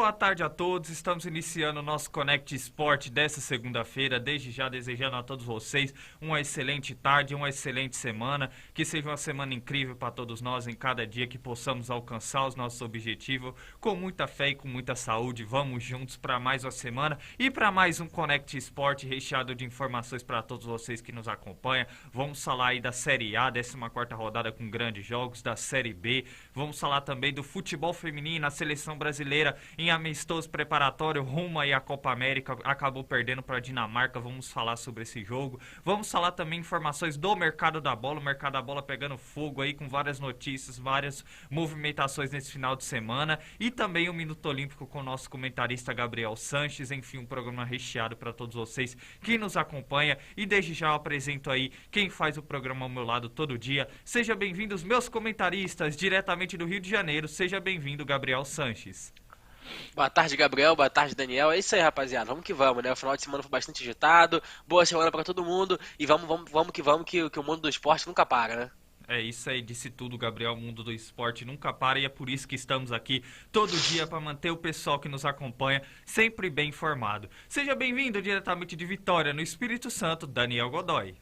boa tarde a todos. Estamos iniciando o nosso Connect Sport dessa segunda-feira. Desde já desejando a todos vocês uma excelente tarde, uma excelente semana. Que seja uma semana incrível para todos nós em cada dia, que possamos alcançar os nossos objetivos com muita fé e com muita saúde. Vamos juntos para mais uma semana e para mais um Connect Sport recheado de informações para todos vocês que nos acompanham. Vamos falar aí da Série A, 14ª rodada com grandes jogos, da Série B. Vamos falar também do futebol feminino, a seleção brasileira em amistoso preparatório rumo aí à Copa América, acabou perdendo para a Dinamarca. Vamos falar sobre esse jogo. Vamos falar também informações do mercado da bola, o mercado da bola pegando fogo aí com várias notícias, várias movimentações nesse final de semana e também o Minuto Olímpico com o nosso comentarista Gabriel Sanches. Enfim, um programa recheado para todos vocês que nos acompanham e desde já eu apresento aí quem faz o programa ao meu lado todo dia. Seja bem-vindo os meus comentaristas diretamente do Rio de Janeiro. Seja bem-vindo, Gabriel Sanches. Boa tarde, Gabriel. Boa tarde, Daniel. É isso aí, rapaziada. Vamos que vamos, né? O final de semana foi bastante agitado. Boa semana pra todo mundo. E vamos que o mundo do esporte nunca para, né? É isso aí, disse tudo, Gabriel. O mundo do esporte nunca para e é por isso que estamos aqui todo dia para manter o pessoal que nos acompanha sempre bem informado. Seja bem-vindo diretamente de Vitória, no Espírito Santo, Daniel Godoy.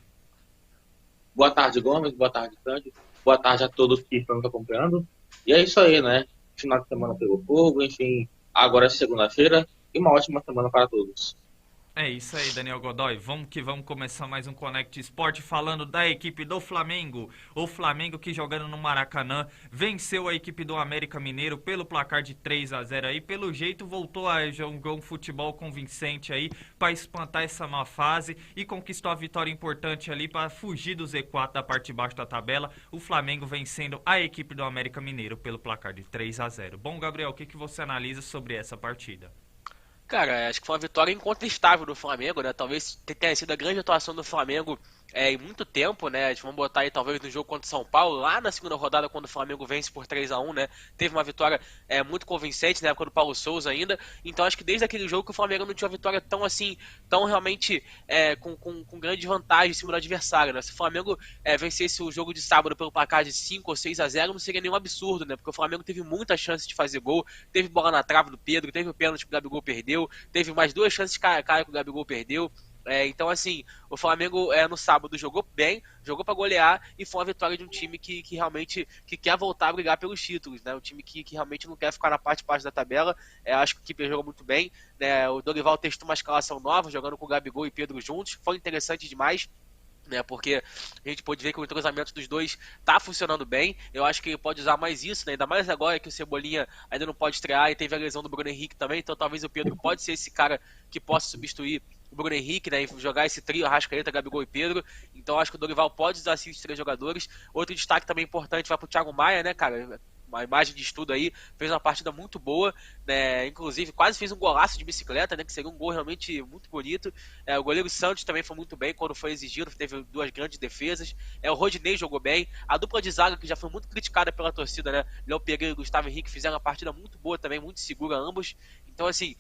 Boa tarde, Gomes. Boa tarde, Sandy. Boa tarde a todos que estão nos acompanhando. E é isso aí, né? Final de semana pegou fogo, enfim. Agora é segunda-feira e uma ótima semana para todos. É isso aí, Daniel Godoy. Vamos que vamos começar mais um Connect Sport falando da equipe do Flamengo. O Flamengo que jogando no Maracanã venceu a equipe do América Mineiro pelo placar de 3-0 aí. Pelo jeito voltou a jogar um futebol convincente aí para espantar essa má fase e conquistou a vitória importante ali para fugir do Z4 da parte de baixo da tabela. O Flamengo vencendo a equipe do América Mineiro pelo placar de 3-0. Bom, Gabriel, o que você analisa sobre essa partida? Cara, acho que foi uma vitória incontestável do Flamengo, né? Talvez tenha sido a grande atuação do Flamengo em muito tempo, né? Vamos botar aí talvez no jogo contra o São Paulo, lá na segunda rodada, quando o Flamengo vence por 3-1, né? Teve uma vitória muito convincente na época do Paulo Souza ainda. Então acho que desde aquele jogo que o Flamengo não tinha uma vitória tão assim, tão realmente com grande vantagem em cima do adversário, né? Se o Flamengo vencesse o jogo de sábado pelo placar de 5 ou 6-0, não seria nenhum absurdo, né? Porque o Flamengo teve muita chance de fazer gol, teve bola na trave do Pedro, teve o pênalti que o Gabigol perdeu, teve mais duas chances cara a cara que o Gabigol perdeu. Então, assim, o Flamengo no sábado jogou bem, jogou para golear e foi uma vitória de um time que realmente que quer voltar a brigar pelos títulos, né? Um time que realmente não quer ficar na parte de baixo da tabela. Acho que o equipe jogou muito bem, né? O Dorival testou uma escalação nova, jogando com o Gabigol e Pedro juntos, foi interessante demais. Né, porque a gente pode ver que o entrosamento dos dois tá funcionando bem. Eu acho que ele pode usar mais isso, né? Ainda mais agora que o Cebolinha ainda não pode estrear e teve a lesão do Bruno Henrique também, então talvez o Pedro pode ser esse cara que possa substituir o Bruno Henrique, né, e jogar esse trio, Arrascaeta, Gabigol e Pedro. Então acho que o Dorival pode usar esses três jogadores. Outro destaque também importante vai pro Thiago Maia, né, cara? Uma imagem de estudo aí, fez uma partida muito boa, né? Inclusive quase fez um golaço de bicicleta, né? Que seria um gol realmente muito bonito. O goleiro Santos também foi muito bem quando foi exigido, teve duas grandes defesas. O Rodinei jogou bem. A dupla de zaga, que já foi muito criticada pela torcida, né? Léo Pereira e Gustavo Henrique fizeram uma partida muito boa também, muito segura ambos. Então, assim,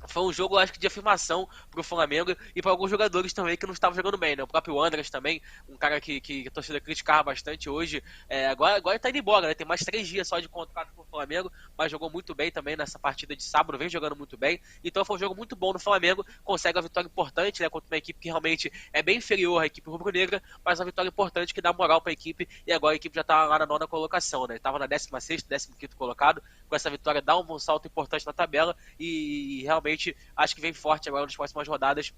foi um jogo, acho que, de afirmação pro Flamengo e para alguns jogadores também que não estavam jogando bem, né? O próprio Andrés também, um cara que a torcida criticava bastante hoje. Agora ele tá indo embora, né? Tem mais 3 dias só de contrato com o Flamengo, mas jogou muito bem também nessa partida de sábado, vem jogando muito bem. Então foi um jogo muito bom no Flamengo, consegue uma vitória importante, né? Contra uma equipe que realmente é bem inferior à equipe rubro-negra, mas uma vitória importante que dá moral pra equipe e agora a equipe já tá lá na 9ª colocação, né? Tava na 16ª, 15º colocado, com essa vitória dá um salto importante na tabela e realmente acho que vem forte agora nas próximas rodadas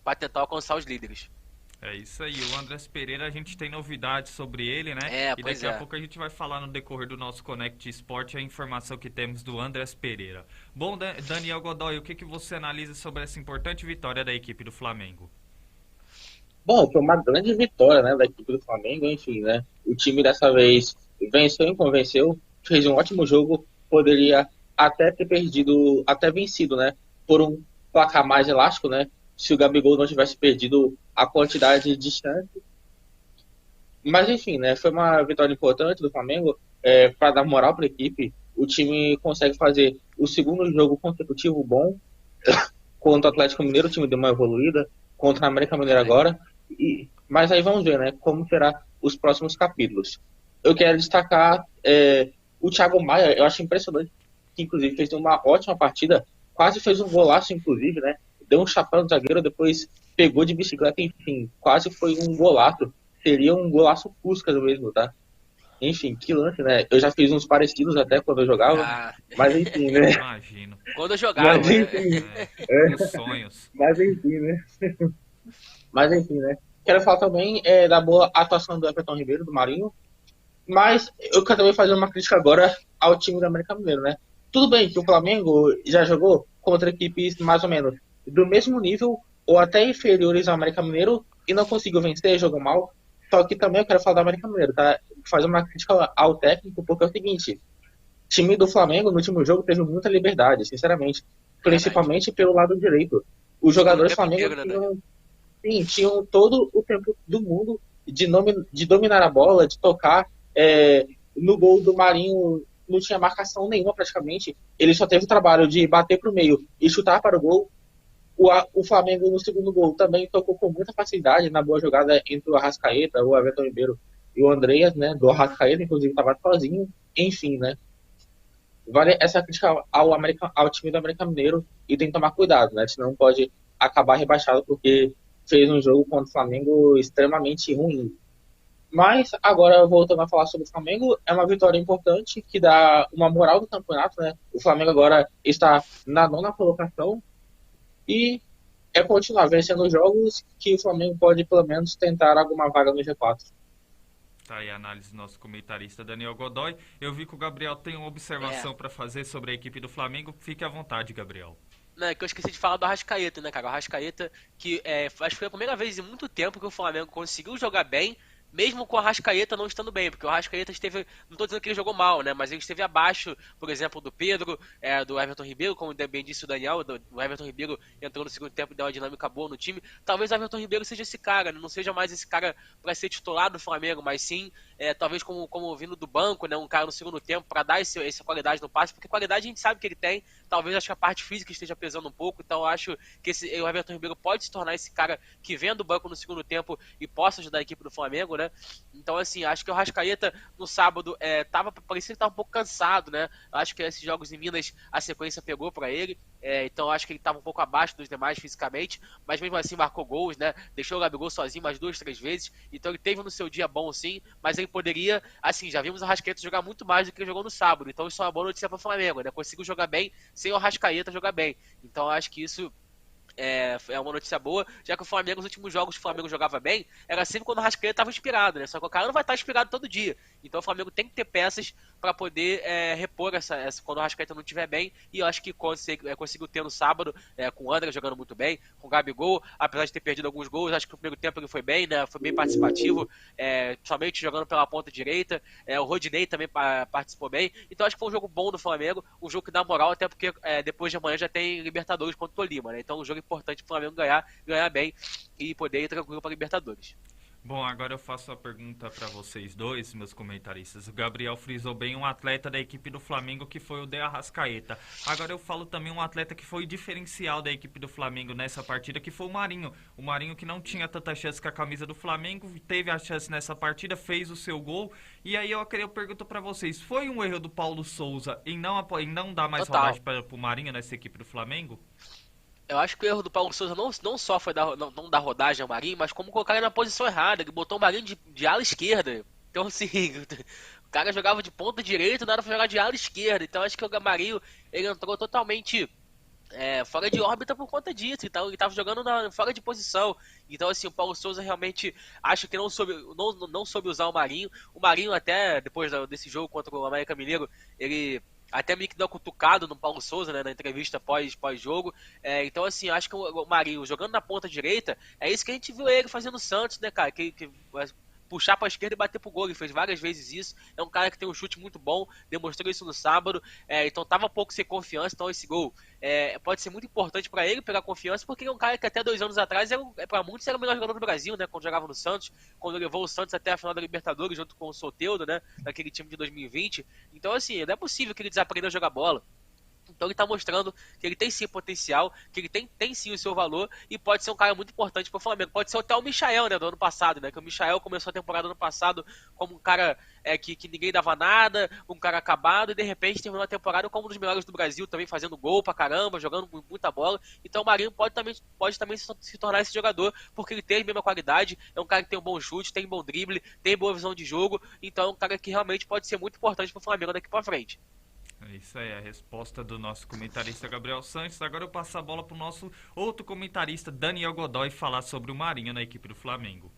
para tentar alcançar os líderes. É isso aí, o Andrés Pereira, a gente tem novidades sobre ele, né? E Pois daqui a pouco a gente vai falar no decorrer do nosso Connect Sport a informação que temos do Andrés Pereira. Bom, Daniel Godoy, o que você analisa sobre essa importante vitória da equipe do Flamengo? Bom, foi uma grande vitória, né, da equipe do Flamengo, enfim, né? O time dessa vez venceu e convenceu, fez um ótimo jogo, poderia até ter perdido, até vencido, né? Por um placar mais elástico, né? Se o Gabigol não tivesse perdido a quantidade de chances. Mas enfim, né? Foi uma vitória importante do Flamengo para dar moral para a equipe. O time consegue fazer o segundo jogo consecutivo bom contra o Atlético Mineiro. O time deu uma evoluída contra a América Mineiro agora. Mas aí vamos ver, né? Como será os próximos capítulos. Eu quero destacar o Thiago Maia. Eu acho impressionante que inclusive fez uma ótima partida, quase fez um golaço, inclusive, né? Deu um chapéu no zagueiro, depois pegou de bicicleta, enfim, quase foi um golaço. Seria um golaço Puskás mesmo, tá? Enfim, que lance, né? Eu já fiz uns parecidos até quando eu jogava, Ah, mas enfim, né? Imagino. quando eu Mas jogava, né? enfim, Os sonhos. mas enfim, né? Mas enfim, né? Quero falar também da boa atuação do Everton Ribeiro, do Marinho, mas eu quero também fazer uma crítica agora ao time do América Mineiro, né? Tudo bem que o Flamengo já jogou contra equipes mais ou menos do mesmo nível ou até inferiores ao América Mineiro e não conseguiu vencer, jogou mal. Só que também eu quero falar do América Mineiro, tá? Fazer uma crítica ao técnico, porque é o seguinte: o time do Flamengo no último jogo teve muita liberdade, sinceramente, Verdade. principalmente pelo lado direito. Os Jogou o jogadores do tempo Flamengo inteiro, né, Dani? tinham, sim, tinham todo o tempo do mundo de dominar a bola, de tocar. No gol do Marinho não tinha marcação nenhuma praticamente. Ele só teve o trabalho de bater para o meio e chutar para o gol. O Flamengo no segundo gol também tocou com muita facilidade na boa jogada entre o Arrascaeta, o Everton Ribeiro e o Andreas, né? Do Arrascaeta, inclusive, estava sozinho. Enfim, né? Vale essa crítica ao time do América Mineiro e tem que tomar cuidado, né? Senão pode acabar rebaixado porque fez um jogo contra o Flamengo extremamente ruim. Mas agora, voltando a falar sobre o Flamengo, é uma vitória importante que dá uma moral do campeonato, né? O Flamengo agora está na nona colocação e é continuar vencendo os jogos que o Flamengo pode pelo menos tentar alguma vaga no G4. Tá aí a análise do nosso comentarista Daniel Godoy. Eu vi que o Gabriel tem uma observação para fazer sobre a equipe do Flamengo. Fique à vontade, Gabriel. Né, que eu esqueci de falar do Arrascaeta, né, cara? O Arrascaeta, que acho que foi a primeira vez em muito tempo que o Flamengo conseguiu jogar bem, mesmo com o Arrascaeta não estando bem, porque o Arrascaeta esteve, não estou dizendo que ele jogou mal, né, mas ele esteve abaixo, por exemplo, do Pedro, do Everton Ribeiro, como bem disse o Daniel, o Everton Ribeiro entrou no segundo tempo e deu uma dinâmica boa no time. Talvez o Everton Ribeiro seja esse cara, né, não seja mais esse cara para ser titular do Flamengo, mas sim, talvez como vindo do banco, né, um cara no segundo tempo para dar essa qualidade no passe, porque qualidade a gente sabe que ele tem, talvez acho que a parte física esteja pesando um pouco, então acho que o Everton Ribeiro pode se tornar esse cara que vem do banco no segundo tempo e possa ajudar a equipe do Flamengo, né? Então, assim, acho que o Arrascaeta no sábado parecia que tava um pouco cansado, né? Acho que esses jogos em Minas a sequência pegou para ele. Então acho que ele estava um pouco abaixo dos demais fisicamente, mas mesmo assim marcou gols, né? Deixou o Gabigol sozinho mais 2, 3 vezes, então ele teve no seu dia bom sim, mas ele poderia, assim, já vimos o Arrascaeta jogar muito mais do que ele jogou no sábado, então isso é uma boa notícia para o Flamengo, né? Conseguiu jogar bem sem o Arrascaeta jogar bem, então acho que isso é uma notícia boa, já que o Flamengo, os últimos jogos que o Flamengo jogava bem, era sempre quando o Rascaeta estava inspirado, né? Só que o cara não vai estar inspirado todo dia. Então o Flamengo tem que ter peças para poder repor essa quando o Rascaeta não estiver bem. E eu acho que conseguiu ter no sábado, com o André jogando muito bem, com o Gabigol, apesar de ter perdido alguns gols, acho que no primeiro tempo ele foi bem, né? Foi bem participativo, somente jogando pela ponta direita. O Rodinei também participou bem. Então acho que foi um jogo bom do Flamengo, um jogo que dá moral, até porque depois de amanhã já tem Libertadores contra o Tolima, né? Então um jogo importante para o Flamengo ganhar bem e poder ir tranquilo para Libertadores. Bom, agora eu faço a pergunta para vocês dois, meus comentaristas. O Gabriel frisou bem um atleta da equipe do Flamengo que foi o De Arrascaeta. Agora eu falo também um atleta que foi diferencial da equipe do Flamengo nessa partida, que foi o Marinho. O Marinho que não tinha tanta chance com a camisa do Flamengo, teve a chance nessa partida, fez o seu gol. E aí eu pergunto para vocês, foi um erro do Paulo Souza em não dar mais rodagem para o Marinho nessa equipe do Flamengo? Eu acho que o erro do Paulo Souza não só foi não dar rodagem ao Marinho, mas como colocar ele na posição errada. Ele botou o Marinho de ala esquerda. Então, assim, o cara jogava de ponta direita, nada pra jogar de ala esquerda. Então, acho que o Marinho ele entrou totalmente fora de órbita por conta disso. Então, ele tava jogando fora de posição. Então, assim, o Paulo Souza realmente acho que não soube usar o Marinho. O Marinho, até depois desse jogo contra o América Mineiro, ele até meio que deu cutucado no Paulo Souza, né, na entrevista pós-jogo. Então, assim, acho que o Marinho jogando na ponta direita, é isso que a gente viu ele fazendo no Santos, né, cara? Que puxar para a esquerda e bater pro gol. Ele fez várias vezes isso. É um cara que tem um chute muito bom, demonstrou isso no sábado. Então tava um pouco sem confiança. Então esse gol pode ser muito importante para ele pegar confiança, porque ele é um cara que até 2 anos atrás, para muitos, era o melhor jogador do Brasil, né? Quando jogava no Santos, quando levou o Santos até a final da Libertadores junto com o Soteldo, né? Daquele time de 2020. Então, assim, não é possível que ele desaprenda a jogar bola. Então ele tá mostrando que ele tem sim potencial, que ele tem sim o seu valor e pode ser um cara muito importante pro Flamengo. Pode ser até o Michael, né, do ano passado, né? Que o Michael começou a temporada do ano passado como um cara que ninguém dava nada, um cara acabado, e de repente terminou a temporada como um dos melhores do Brasil, também fazendo gol pra caramba, jogando muita bola. Então o Marinho pode também se tornar esse jogador, porque ele tem a mesma qualidade, é um cara que tem um bom chute, tem um bom drible, tem boa visão de jogo, então é um cara que realmente pode ser muito importante pro Flamengo daqui pra frente. É isso aí, a resposta do nosso comentarista Gabriel Sanches. Agora eu passo a bola para o nosso outro comentarista, Daniel Godoy, falar sobre o Marinho na equipe do Flamengo.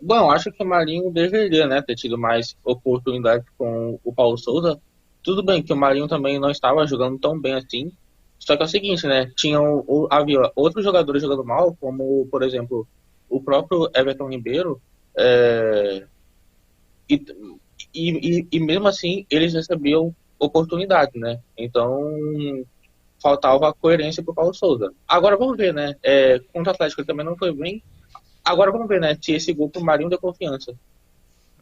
Bom, acho que o Marinho deveria, né, ter tido mais oportunidade com o Paulo Souza. Tudo bem que o Marinho também não estava jogando tão bem assim. Só que é o seguinte, né? Havia outros jogadores jogando mal, como, por exemplo, o próprio Everton Ribeiro. é, e, e mesmo assim, eles recebiam oportunidade, né? Então, faltava coerência para o Paulo Souza. Agora vamos ver, né? Contra o Atlético ele também não foi bem. Agora vamos ver, né? Se esse gol pro Marinho deu confiança.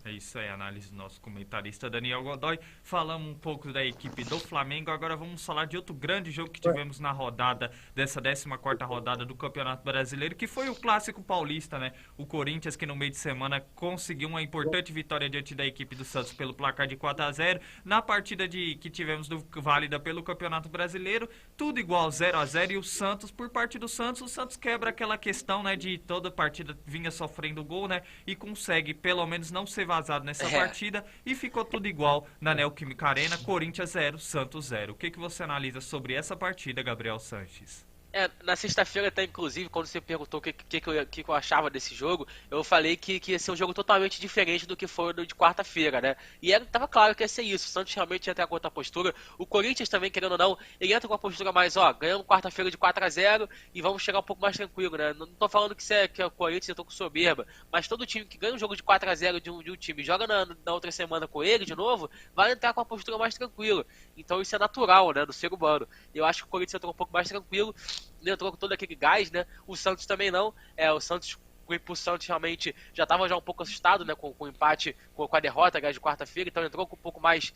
É isso aí, análise do nosso comentarista Daniel Godoy. Falamos um pouco da equipe do Flamengo, agora vamos falar de outro grande jogo que tivemos na rodada, dessa 14ª rodada do Campeonato Brasileiro, que foi o Clássico Paulista, né? O Corinthians, que no meio de semana conseguiu uma importante vitória diante da equipe do Santos pelo placar de 4-0. Na partida que tivemos válida pelo Campeonato Brasileiro, tudo igual, 0-0, e o Santos, por parte do Santos, o Santos quebra aquela questão, né, de toda partida vinha sofrendo gol, né, e consegue pelo menos não ser vazado nessa partida, e ficou tudo igual na Neoquímica Arena, Corinthians 0, Santos 0. O que você analisa sobre essa partida, Gabriel Sanches? Na sexta-feira até, inclusive, quando você perguntou o que eu achava desse jogo, eu falei que ia ser um jogo totalmente diferente do que foi o de quarta-feira, né? E tava claro que ia ser isso. O Santos realmente ia ter a outra postura. O Corinthians também, querendo ou não, ele entra com uma postura mais, ganhamos quarta-feira de 4-0 e vamos chegar um pouco mais tranquilo, né? Não tô falando que o Corinthians entrou com soberba, mas todo time que ganha um jogo de 4-0 de um time e joga na outra semana com ele de novo, vai entrar com uma postura mais tranquila. Então isso é natural, né, do ser humano. Eu acho que o Corinthians entrou um pouco mais tranquilo, entrou com todo aquele gás, né? O Santos também não. O Santos, o Santos realmente já estava já um pouco assustado, né? Com o empate, com a derrota, de quarta-feira, então entrou com um pouco mais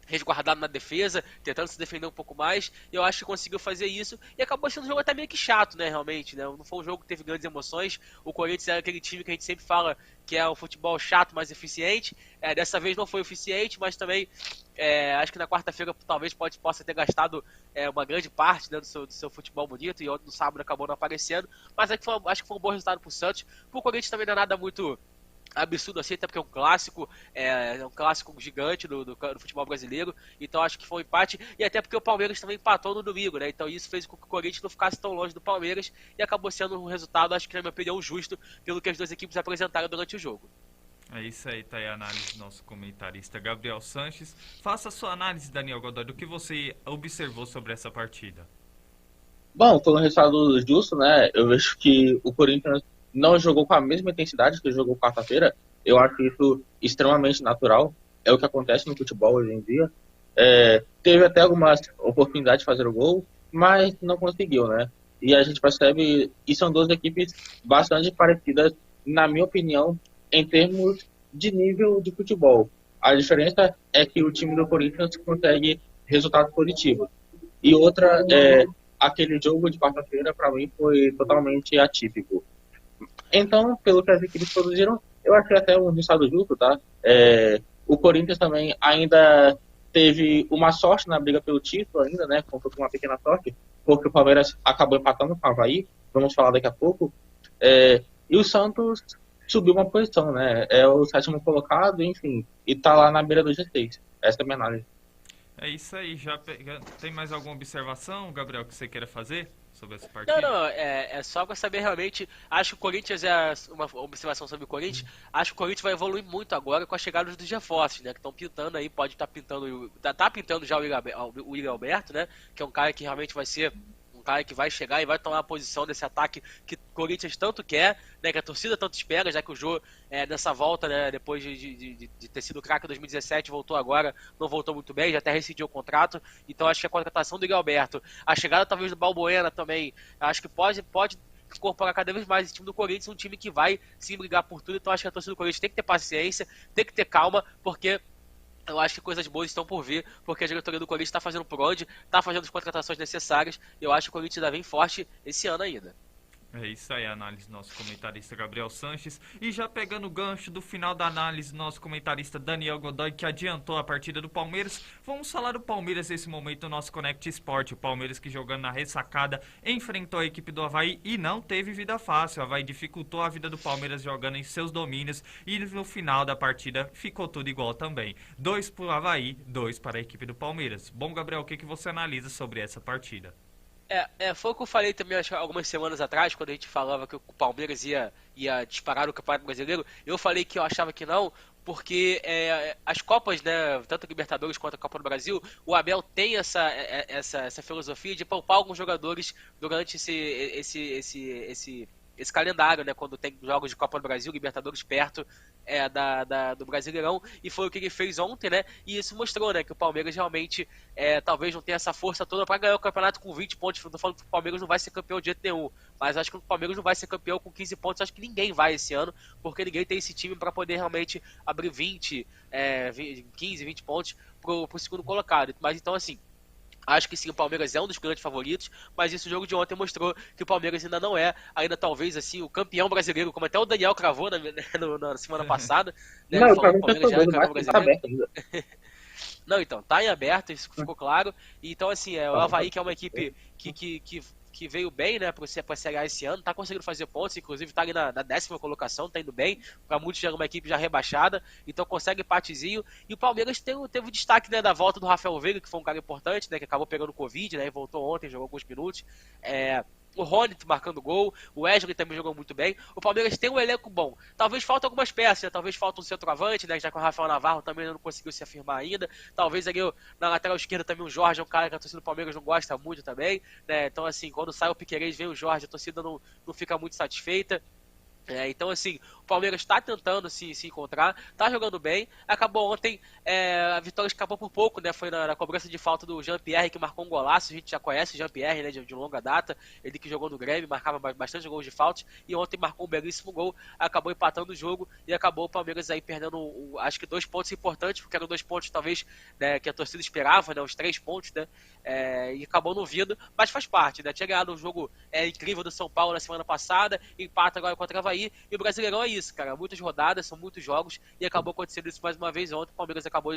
resguardado na defesa, tentando se defender um pouco mais, e eu acho que conseguiu fazer isso, e acabou sendo um jogo até meio que chato, né, realmente, né, não foi um jogo que teve grandes emoções. O Corinthians é aquele time que a gente sempre fala que é um futebol chato, mas eficiente. Dessa vez não foi eficiente, mas também acho que na quarta-feira talvez possa ter gastado uma grande parte, né, do seu futebol bonito, e ontem no sábado acabou não aparecendo, mas acho que foi um bom resultado pro Santos. Pro Corinthians também não é nada muito absurdo assim, até porque é um clássico gigante do futebol brasileiro, então acho que foi um empate, e até porque o Palmeiras também empatou no domingo, né, então isso fez com que o Corinthians não ficasse tão longe do Palmeiras, e acabou sendo um resultado, acho que na minha opinião, justo, pelo que as duas equipes apresentaram durante o jogo. É isso aí, tá aí a análise do nosso comentarista Gabriel Sanches. Faça a sua análise, Daniel Godoy, do que você observou sobre essa partida. Bom, foi um resultado justo, né? Eu vejo que o Corinthians não jogou com a mesma intensidade que jogou quarta-feira. Eu acho isso extremamente natural. É o que acontece no futebol hoje em dia. Teve até algumas oportunidades de fazer o gol, mas não conseguiu, né? E a gente percebe, e são duas equipes bastante parecidas, na minha opinião, em termos de nível de futebol. A diferença é que o time do Corinthians consegue resultados positivos. E outra, aquele jogo de quarta-feira, para mim, foi totalmente atípico. Então, pelo que as equipes produziram, eu achei até um resultado justo, tá? O Corinthians também ainda teve uma sorte na briga pelo título ainda, né? Contou com uma pequena sorte, porque o Palmeiras acabou empatando com o Avaí, vamos falar daqui a pouco. E o Santos subiu uma posição, né? É o sétimo colocado, enfim, e tá lá na beira do G6. Essa é a minha análise. É isso aí, tem mais alguma observação, Gabriel, que você queira fazer sobre essa partida? Não, é só pra saber realmente, acho que o Corinthians uma observação sobre o Corinthians, acho que o Corinthians vai evoluir muito agora com a chegada dos reforços, né, que estão pintando aí, pode estar pintando, tá pintando já o William Alberto, né, que é um cara que realmente vai ser um cara que vai chegar e vai tomar a posição desse ataque que o Corinthians tanto quer, né, que a torcida tanto espera, já que o Jô, nessa volta, né, depois de ter sido craque em 2017, voltou agora, não voltou muito bem, já até rescindiu o contrato, então acho que a contratação do Alberto, a chegada talvez do Balbuena também, acho que pode incorporar cada vez mais esse time do Corinthians, um time que vai se brigar por tudo, então acho que a torcida do Corinthians tem que ter paciência, tem que ter calma, porque Eu acho que coisas boas estão por vir, porque a diretoria do Corinthians está fazendo por onde, está fazendo as contratações necessárias, e eu acho que o Corinthians ainda vem forte esse ano ainda. É isso aí, a análise do nosso comentarista Gabriel Sanches. E já pegando o gancho do final da análise do nosso comentarista Daniel Godoy, que adiantou a partida do Palmeiras, vamos falar do Palmeiras nesse momento no nosso Connect Sport. O Palmeiras que jogando na ressacada enfrentou a equipe do Avaí e não teve vida fácil. O Avaí dificultou a vida do Palmeiras jogando em seus domínios e no final da partida ficou tudo igual também. 2 para o Avaí, 2 para a equipe do Palmeiras. Bom, Gabriel, o que você analisa sobre essa partida? Foi o que eu falei também acho, algumas semanas atrás, quando a gente falava que o Palmeiras ia disparar no Campeonato Brasileiro. Eu falei que eu achava que não, porque as Copas, né, tanto a Libertadores quanto a Copa do Brasil, o Abel tem essa filosofia de poupar alguns jogadores durante esse calendário, né, quando tem jogos de Copa do Brasil, Libertadores perto do Brasileirão, e foi o que ele fez ontem, né, e isso mostrou, né, que o Palmeiras realmente talvez não tenha essa força toda para ganhar o campeonato com 20 pontos. Não tô falando que o Palmeiras não vai ser campeão de jeito nenhum, mas acho que o Palmeiras não vai ser campeão com 15 pontos, acho que ninguém vai esse ano, porque ninguém tem esse time para poder realmente abrir 15, 20 pontos pro segundo colocado. Mas então, assim, acho que sim, o Palmeiras é um dos grandes favoritos, mas esse jogo de ontem mostrou que o Palmeiras ainda não é, ainda talvez assim, o campeão brasileiro, como até o Daniel cravou na semana passada, né? Não, Ele pra falou que mim o tá Palmeiras já é jogando campeão mais que tá brasileiro. aberto ainda. Não, então, tá em aberto, isso ficou claro. Então, assim, o Avaí, que é uma equipe que veio bem, né, pra Série A esse ano, tá conseguindo fazer pontos, inclusive tá ali na 10ª colocação, tá indo bem. Pra muitos já é uma equipe já rebaixada, então consegue empatezinho. E o Palmeiras teve o destaque, né, da volta do Rafael Veiga, que foi um cara importante, né, que acabou pegando Covid, né, e voltou ontem, jogou alguns minutos. O Rony marcando gol, o Wesley também jogou muito bem. O Palmeiras tem um elenco bom. Talvez faltam algumas peças, né? Talvez falta um centroavante, né? Já que o Rafael Navarro também não conseguiu se afirmar ainda. Talvez ali na lateral esquerda também o Jorge é um cara que a torcida do Palmeiras não gosta muito também, né? Então, assim, quando sai o Piquerez, vem o Jorge, a torcida não fica muito satisfeita. Então, assim, o Palmeiras está tentando se encontrar, está jogando bem. Acabou ontem, a vitória escapou por pouco, né? Foi na cobrança de falta do Jean-Pierre, que marcou um golaço. A gente já conhece o Jean-Pierre, né? De longa data. Ele que jogou no Grêmio, marcava bastante gols de falta. E ontem marcou um belíssimo gol, acabou empatando o jogo. E acabou o Palmeiras aí perdendo, acho que 2 pontos importantes, porque eram 2 pontos, talvez, né, que a torcida esperava, né? Os 3 pontos, né? E acabou não vindo, mas faz parte, né? Tinha ganhado um jogo incrível do São Paulo na semana passada, empata agora contra o Avaí. E o Brasileirão é isso, cara. Muitas rodadas, são muitos jogos, e acabou acontecendo isso mais uma vez ontem. O Palmeiras acabou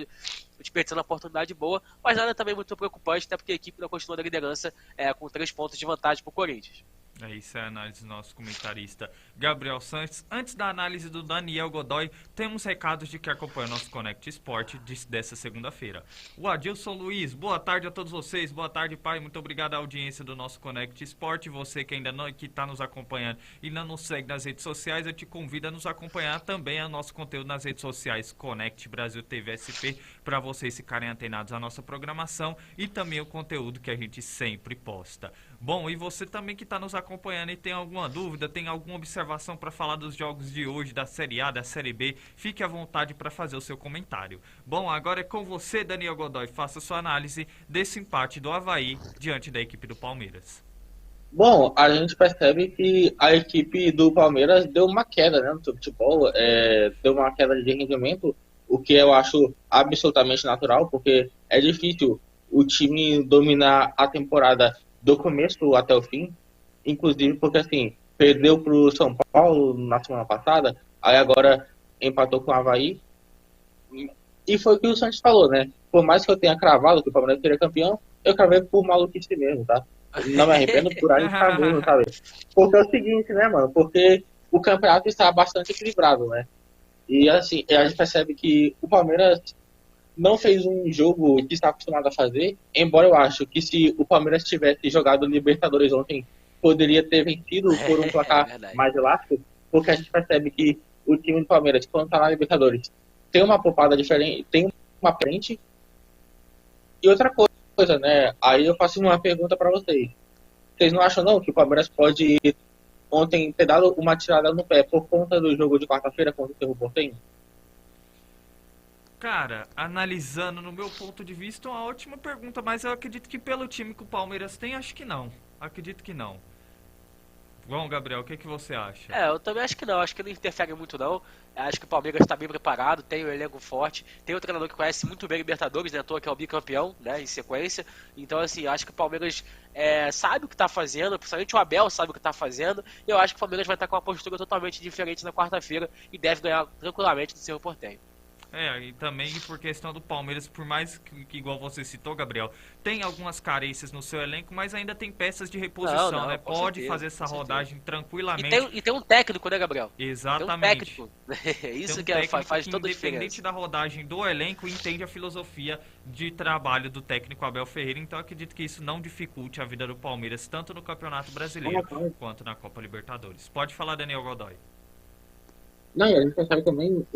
desperdiçando uma oportunidade boa, mas nada também muito preocupante, até porque a equipe não continua na liderança com 3 pontos de vantagem pro Corinthians. Isso é a análise do nosso comentarista Gabriel Santos. Antes da análise do Daniel Godoy, temos recados de quem acompanha o nosso Connect Sport dessa segunda-feira. O Adilson Luiz, boa tarde a todos vocês. Boa tarde, pai. Muito obrigado à audiência do nosso Connect Sport. Você que ainda não está nos acompanhando e não nos segue nas redes sociais, eu te convido a nos acompanhar também a nosso conteúdo nas redes sociais Connect Brasil TV SP, para vocês ficarem antenados à nossa programação e também o conteúdo que a gente sempre posta. Bom, e você também que está nos acompanhando e tem alguma dúvida, tem alguma observação para falar dos jogos de hoje, da Série A, da Série B, fique à vontade para fazer o seu comentário. Bom, agora é com você, Daniel Godoy, faça sua análise desse empate do Avaí diante da equipe do Palmeiras. Bom, a gente percebe que a equipe do Palmeiras deu uma queda, né, no seu futebol, deu uma queda de rendimento, o que eu acho absolutamente natural, porque é difícil o time dominar a temporada do começo até o fim, inclusive porque, assim, perdeu para o São Paulo na semana passada, aí agora empatou com o Avaí, e foi o que o Santos falou, né? Por mais que eu tenha cravado que o Palmeiras seria campeão, eu cravei por maluquice mesmo, tá? Não me arrependo por arriscar mesmo, sabe? Porque é o seguinte, né, mano? Porque o campeonato está bastante equilibrado, né? E, assim, a gente percebe que o Palmeiras não fez um jogo que está acostumado a fazer, embora eu acho que se o Palmeiras tivesse jogado Libertadores ontem, poderia ter vencido por um placar mais elástico, porque a gente percebe que o time do Palmeiras, quando está na Libertadores, tem uma poupada diferente, tem uma frente. E outra coisa, né? Aí eu faço uma pergunta para vocês. Vocês não acham não que o Palmeiras pode ontem ter dado uma tirada no pé por conta do jogo de quarta-feira contra o Cerro Porteño? Cara, analisando no meu ponto de vista, é uma ótima pergunta, mas eu acredito que pelo time que o Palmeiras tem, acho que não. Acredito que não. Bom, Gabriel, o que que você acha? Eu também acho que não, acho que não interfere muito não. Acho que o Palmeiras está bem preparado, tem um elenco forte, tem um treinador que conhece muito bem Libertadores, né, à toa que é o bicampeão, né, em sequência. Então, assim, acho que o Palmeiras sabe o que está fazendo, principalmente o Abel sabe o que está fazendo, e eu acho que o Palmeiras vai estar com uma postura totalmente diferente na quarta-feira e deve ganhar tranquilamente do Cerro Porteño. E também por questão do Palmeiras, por mais que igual você citou, Gabriel, tem algumas carências no seu elenco, mas ainda tem peças de Não, reposição, não, né? com Pode certeza, fazer essa com certeza. rodagem E tranquilamente. tem, e tem um técnico, né, Gabriel? Tem um Exatamente. técnico. Tem Isso um que técnico faz que, toda a independente diferença. da rodagem do elenco, entende a filosofia de trabalho do técnico Abel Ferreira. Então, acredito que isso não dificulte a vida do Palmeiras, tanto no Campeonato Brasileiro quanto na Copa Libertadores. Pode falar, Daniel Godoy. Não, e a gente percebe também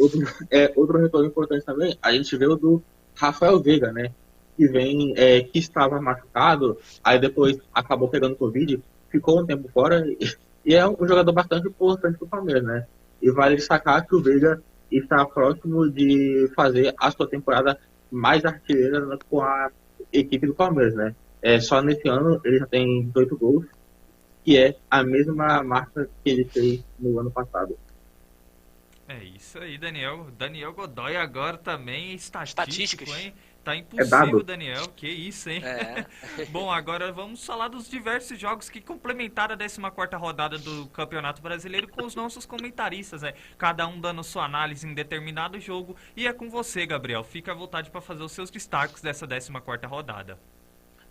outro retorno importante também. A gente vê o do Rafael Veiga, né? Que estava machucado, aí depois acabou pegando Covid, ficou um tempo fora e é um jogador bastante importante para o Palmeiras, né? E vale destacar que o Veiga está próximo de fazer a sua temporada mais artilheira com a equipe do Palmeiras, né? Só nesse ano ele já tem 18 gols, que é a mesma marca que ele fez no ano passado. É isso aí, Daniel. Daniel Godoy agora também estatístico, Estatísticas. hein? Tá É impossível, dado. Daniel. Que isso, hein? É. Bom, agora vamos falar dos diversos jogos que complementaram a 14ª rodada do Campeonato Brasileiro com os nossos comentaristas, né? Cada um dando sua análise em determinado jogo. E é com você, Gabriel. Fica à vontade para fazer os seus destaques dessa 14ª rodada.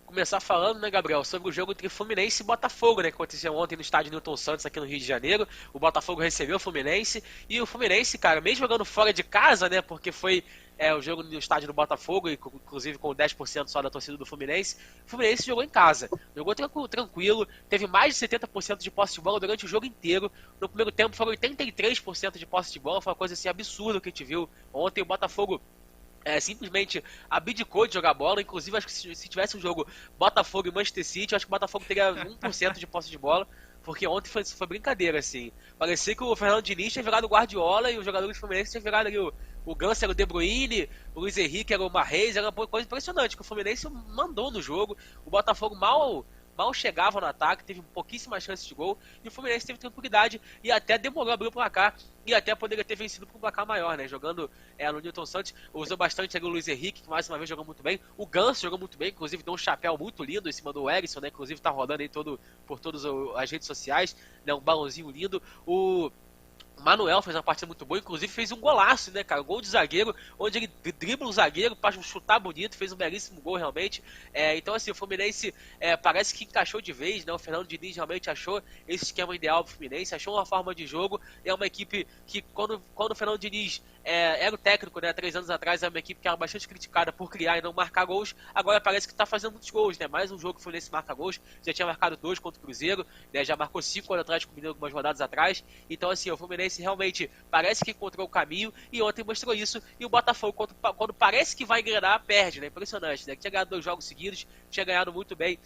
Começar falando, né, Gabriel, sobre o jogo entre Fluminense e Botafogo, né, que aconteceu ontem no estádio Newton Santos, aqui no Rio de Janeiro. O Botafogo recebeu o Fluminense, e o Fluminense, cara, mesmo jogando fora de casa, né, porque foi o jogo no estádio do Botafogo, inclusive com 10% só da torcida do Fluminense, o Fluminense jogou em casa, jogou tranquilo, teve mais de 70% de posse de bola durante o jogo inteiro. No primeiro tempo foram 83% de posse de bola, foi uma coisa assim absurda que a gente viu ontem. O Botafogo simplesmente abdicou de jogar bola. Inclusive, acho que se tivesse um jogo Botafogo e Manchester City, acho que o Botafogo teria 1% de posse de bola, porque ontem foi brincadeira, assim. Parecia que o Fernando Diniz tinha virado o Guardiola e os jogadores do Fluminense tinham virado ali o Ganso era o De Bruyne, o Luiz Henrique era o Mahrez. Era uma coisa impressionante, que o Fluminense mandou no jogo. O Botafogo mal chegava no ataque, teve pouquíssimas chances de gol, e o Fluminense teve tranquilidade e até demorou a abrir o placar, e até poderia ter vencido por um placar maior, né? Jogando no Newton Santos, usou bastante ali o Luiz Henrique, que mais uma vez jogou muito bem. O Ganso jogou muito bem, inclusive deu um chapéu muito lindo em cima do Erisson, né? Inclusive tá rodando aí por todas as redes sociais, né? Um balãozinho lindo. O Manuel fez uma partida muito boa, inclusive fez um golaço, né, cara? Gol de zagueiro, onde ele dribla o zagueiro para chutar bonito, fez um belíssimo gol realmente. Então, assim, o Fluminense parece que encaixou de vez, né? O Fernando Diniz realmente achou esse esquema ideal pro Fluminense, achou uma forma de jogo. É uma equipe que, quando o Fernando Diniz era o técnico, né, 3 anos atrás, era uma equipe que era bastante criticada por criar e não marcar gols. Agora parece que tá fazendo muitos gols, né? Mais um jogo que o Fluminense marca gols, já tinha marcado 2 contra o Cruzeiro, né? Já marcou 5 contra o Atlético Mineiro algumas rodadas atrás. Então, assim, o Fluminense realmente parece que encontrou o caminho, e ontem mostrou isso. E o Botafogo, quando parece que vai engrenar, perde, né? Impressionante, né? Tinha ganhado 2 jogos seguidos, tinha ganhado muito bem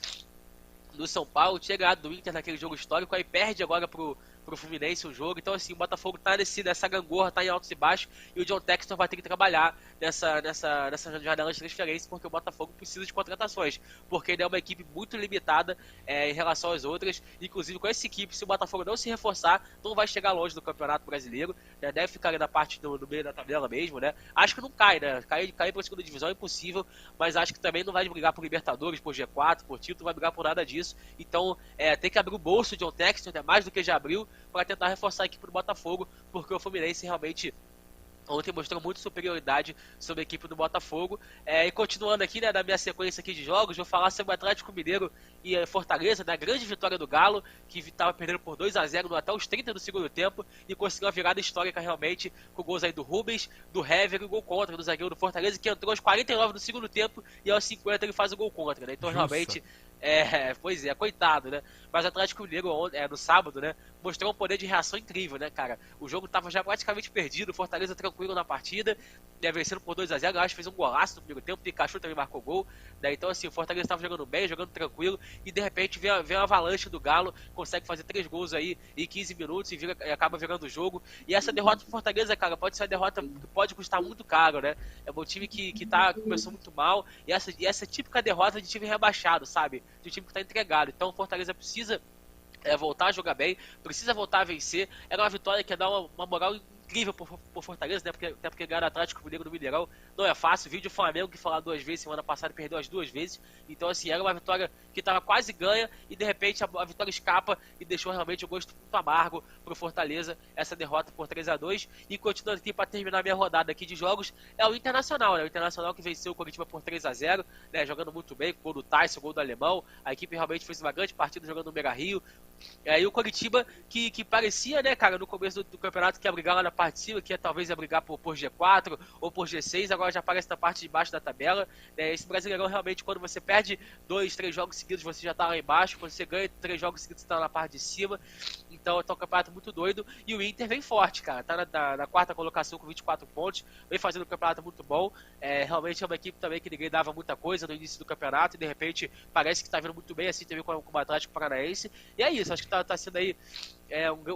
do São Paulo, tinha ganhado do Inter naquele jogo histórico, aí perde agora pro Fluminense o jogo. Então, assim, o Botafogo tá nessa gangorra, tá em altos e baixos, e o John Textor vai ter que trabalhar nessa janela de transferência, porque o Botafogo precisa de contratações, porque ele é uma equipe muito limitada em relação às outras. Inclusive, com essa equipe, se o Botafogo não se reforçar, não vai chegar longe do Campeonato Brasileiro, né? Deve ficar ali na parte do meio da tabela mesmo, né? Acho que não cai, né? Cair pra segunda divisão é impossível, mas acho que também não vai brigar por Libertadores, por G4, por título, vai brigar por nada disso. Então, tem que abrir o bolso de John Textor, né? Mais do que já abriu, para tentar reforçar a equipe do Botafogo, porque o Fluminense realmente ontem mostrou muito superioridade sobre a equipe do Botafogo. E continuando aqui, né, na minha sequência aqui de jogos, vou falar sobre o Atlético Mineiro e Fortaleza, né, grande vitória do Galo, que estava perdendo por 2-0 até os 30 do segundo tempo, e conseguiu uma virada histórica realmente, com gols aí do Rubens, do Hever e o gol contra do zagueiro do Fortaleza, que entrou aos 49 do segundo tempo, e aos 50 ele faz o gol contra, né? Então realmente pois é, coitado, né? Mas o Atlético Mineiro no sábado, né, mostrou um poder de reação incrível, né, cara? O jogo tava já praticamente perdido, o Fortaleza tranquilo na partida, né, vencendo por 2-0, acho que fez um golaço no primeiro tempo, o Pikachu também marcou gol, né? Então, assim, o Fortaleza tava jogando bem, jogando tranquilo, e de repente vem uma avalanche do Galo, consegue fazer 3 gols aí em 15 minutos e acaba virando o jogo. E essa derrota pro Fortaleza, cara, pode ser uma derrota que pode custar muito caro, né? É um time que começou muito mal, e essa típica derrota de time rebaixado, sabe? De um time que tá entregado. Então o Fortaleza precisa voltar a jogar bem, precisa voltar a vencer. Era uma vitória que ia dar uma moral incrível por Fortaleza, né? Até porque ganhar o Atlético Mineiro no Mineirão não é fácil. Vídeo Flamengo que falar 2 vezes semana passada, perdeu as 2 vezes. Então, assim, era uma vitória que estava quase ganha e de repente a vitória escapa e deixou realmente o gosto muito amargo pro Fortaleza, essa derrota por 3-2. E continuando aqui para terminar minha rodada aqui de jogos, é o Internacional, né? O Internacional que venceu o Coritiba por 3-0, né? Jogando muito bem, gol do Tyson, gol do Alemão. A equipe realmente fez uma grande partida jogando no Beira-Rio. E o Coritiba que parecia, né, cara, no começo do campeonato que ia brigar lá na parte de cima, que talvez ia brigar por G4 ou por G6, agora já aparece na parte de baixo da tabela. Esse Brasileirão realmente, quando você perde 2, 3 jogos seguidos, você já tá lá embaixo, quando você ganha 3 jogos seguidos, você tá na parte de cima. Então tá um campeonato muito doido. E o Inter vem forte, cara, tá na 4ª colocação com 24 pontos, vem fazendo um campeonato muito bom. Realmente é uma equipe também que ninguém dava muita coisa no início do campeonato e de repente parece que tá vindo muito bem, assim também com o Atlético Paranaense. E é isso, acho que tá sendo aí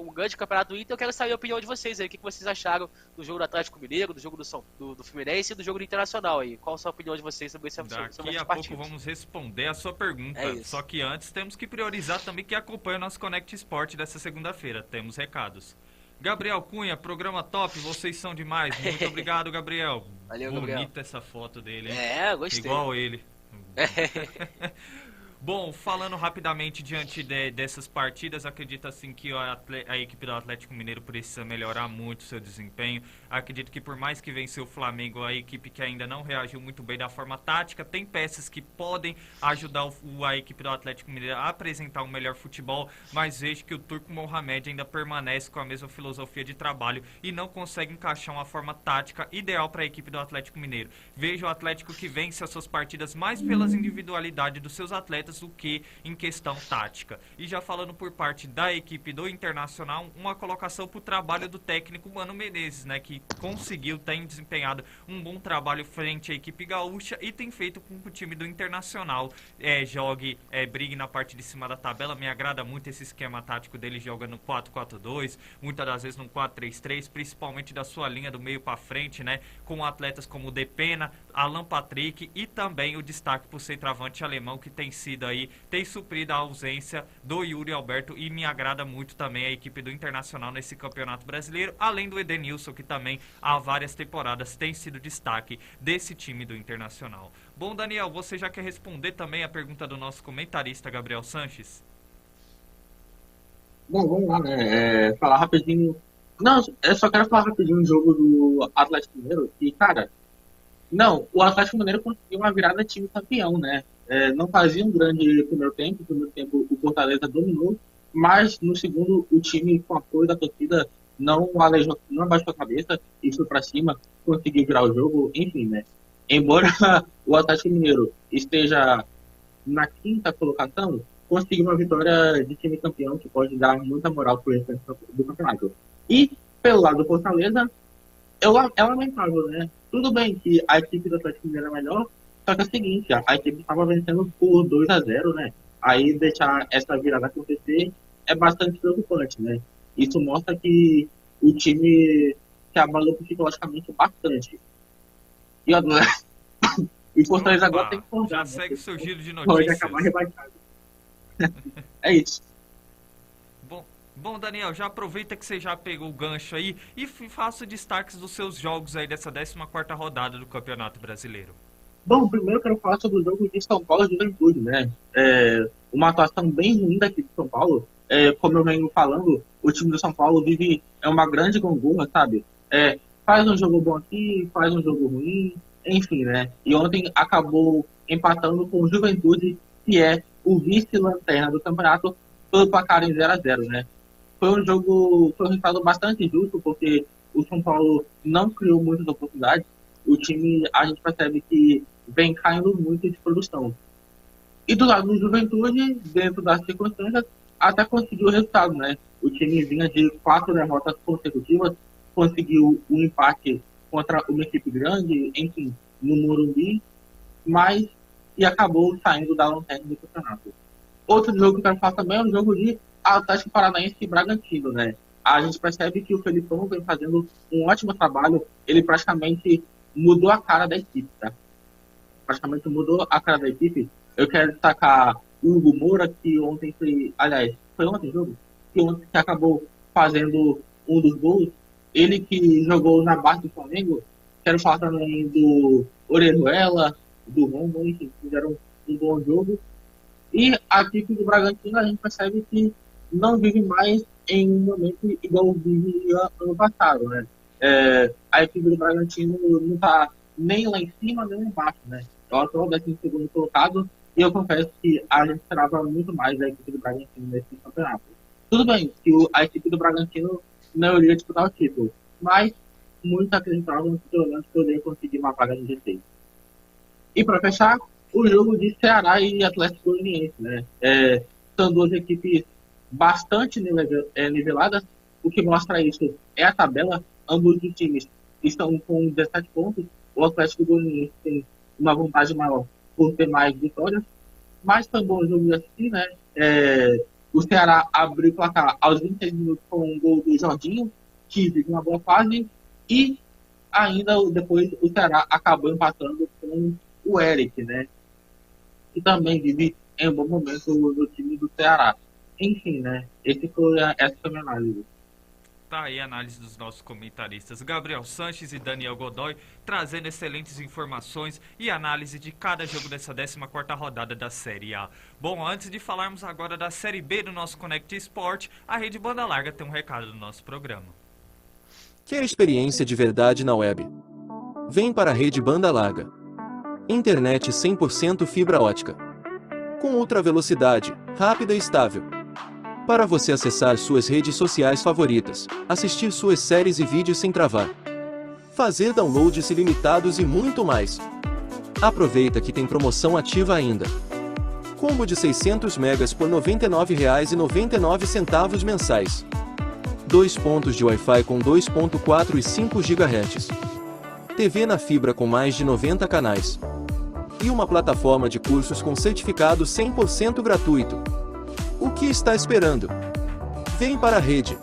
um grande campeonato do Inter. Eu quero saber a opinião de vocês aí, o que vocês acharam do jogo do Atlético Mineiro, do jogo do Fluminense e do jogo do Internacional aí. Qual a sua opinião de vocês sobre esse Daqui a pouco vamos responder a sua pergunta, só que antes temos que priorizar também quem acompanha o nosso Connect Sport dessa segunda-feira. Temos recados. Gabriel Cunha, programa top, vocês são demais. Muito obrigado, Gabriel. Valeu, Bonita Gabriel. Essa foto dele, hein? Gostei. Igual ele. Bom, falando rapidamente diante dessas partidas, acredito assim que a equipe do Atlético Mineiro precisa melhorar muito seu desempenho. Acredito que por mais que venceu o Flamengo, a equipe que ainda não reagiu muito bem da forma tática, tem peças que podem ajudar a equipe do Atlético Mineiro a apresentar um melhor futebol, mas vejo que o Turco Mohamed ainda permanece com a mesma filosofia de trabalho e não consegue encaixar uma forma tática ideal para a equipe do Atlético Mineiro. Vejo o Atlético que vence as suas partidas mais pelas individualidades dos seus atletas do que em questão tática. E já falando por parte da equipe do Internacional, uma colocação para o trabalho do técnico Mano Menezes, né, que tem desempenhado um bom trabalho frente à equipe gaúcha e tem feito com que o time do Internacional brigue na parte de cima da tabela. Me agrada muito esse esquema tático dele, joga no 4-4-2, muitas das vezes no 4-3-3, principalmente da sua linha do meio para frente, né, com atletas como o Depena, Alan Patrick e também o destaque para o centroavante alemão, que tem suprido a ausência do Yuri Alberto, e me agrada muito também a equipe do Internacional nesse Campeonato Brasileiro, além do Edenilson, que também há várias temporadas tem sido destaque desse time do Internacional. Bom, Daniel, você já quer responder também a pergunta do nosso comentarista Gabriel Sanches? Bom, vamos lá, né? Falar rapidinho. Não, eu só quero falar rapidinho do jogo do Atlético Mineiro, que, cara, não, o Atlético Mineiro conseguiu uma virada time campeão, né? Não fazia um grande primeiro tempo o Fortaleza dominou, mas no segundo o time, com apoio da torcida, não abaixou a cabeça e foi para cima, conseguiu virar o jogo, enfim, né? Embora o Atlético Mineiro esteja na 5ª colocação, conseguiu uma vitória de time campeão que pode dar muita moral para o do campeonato. E pelo lado do Fortaleza, é lamentável, né? Tudo bem que a equipe do Atlético Mineiro é melhor, só que é o seguinte, a equipe estava vencendo por 2-0, né? Aí deixar essa virada acontecer é bastante preocupante, né? Isso mostra que o time se abalou psicologicamente bastante. E o Fortaleza agora tem que acordar. Já segue o seu giro de notícias. Pode acabar rebaixado. É isso. Bom, Daniel, já aproveita que você já pegou o gancho aí e faça destaques dos seus jogos aí dessa 14ª rodada do Campeonato Brasileiro. Bom, primeiro eu quero falar sobre o jogo de São Paulo e Juventude, né? Uma atuação bem ruim daqui de São Paulo. Como eu venho falando, o time do São Paulo vive uma grande gangorra, sabe? Faz um jogo bom aqui, faz um jogo ruim, enfim, né? E ontem acabou empatando com o Juventude, que é o vice-lanterna do campeonato, pelo placar em 0-0, né? Foi um resultado bastante justo, porque o São Paulo não criou muitas oportunidades. O time, a gente percebe que vem caindo muito de produção. E do lado do Juventude, dentro das circunstâncias, até conseguiu o resultado, né? O time vinha de 4 derrotas consecutivas, conseguiu um empate contra uma equipe grande, enfim, no Morumbi, e acabou saindo da lanterna do campeonato. Outro jogo que eu quero falar também é um jogo de Atlético Paranaense e Bragantino, né? A gente percebe que o Felipão vem fazendo um ótimo trabalho, ele praticamente mudou a cara da equipe, tá? Eu quero destacar o Hugo Moura, que ontem foi, aliás, foi ontem o jogo, que acabou fazendo um dos gols. Ele que jogou na base do Flamengo. Quero falar também do Orejuela, do Romo, enfim, fizeram um bom jogo. E a equipe do Bragantino, a gente percebe que não vive mais em um momento igual vivia ano passado, né? A equipe do Bragantino não está nem lá em cima, nem lá embaixo, né? Ela está no 12º colocado, e eu confesso que a gente esperava muito mais da equipe do Bragantino nesse campeonato. Tudo bem que a equipe do Bragantino não iria disputar o título, mas muitos acreditavam que pelo menos poderia conseguir uma vaga no G6. E para fechar, o jogo de Ceará e Atlético Goianiense, né? São duas equipes bastante niveladas. O que mostra isso é a tabela. Ambos os times estão com 17 pontos. O Atlético Goianiense tem uma vantagem maior por ter mais vitórias. Mas foi um bom jogo de assistir, né? O Ceará abriu o placar aos 26 minutos com um gol do Jorginho, que vive uma boa fase. E ainda depois o Ceará acabou empatando com o Eric, né? Que também vive em um bom momento no time do Ceará. Enfim, né? Essa foi a minha análise. Tá aí a análise dos nossos comentaristas Gabriel Sanches e Daniel Godoy, trazendo excelentes informações e análise de cada jogo dessa 14ª rodada da Série A. Bom, antes de falarmos agora da Série B do nosso Connect Sport, a Rede Banda Larga tem um recado do nosso programa. Quer experiência de verdade na web? Vem para a Rede Banda Larga. Internet 100% fibra ótica. Com ultra velocidade, rápida e estável. Para você acessar suas redes sociais favoritas, assistir suas séries e vídeos sem travar, fazer downloads ilimitados e muito mais. Aproveita que tem promoção ativa ainda. Combo de 600 megas por R$ 99,99 mensais. 2 pontos de Wi-Fi com 2.4 e 5 GHz. TV na fibra com mais de 90 canais. E uma plataforma de cursos com certificado 100% gratuito. O que está esperando? Vem para a rede.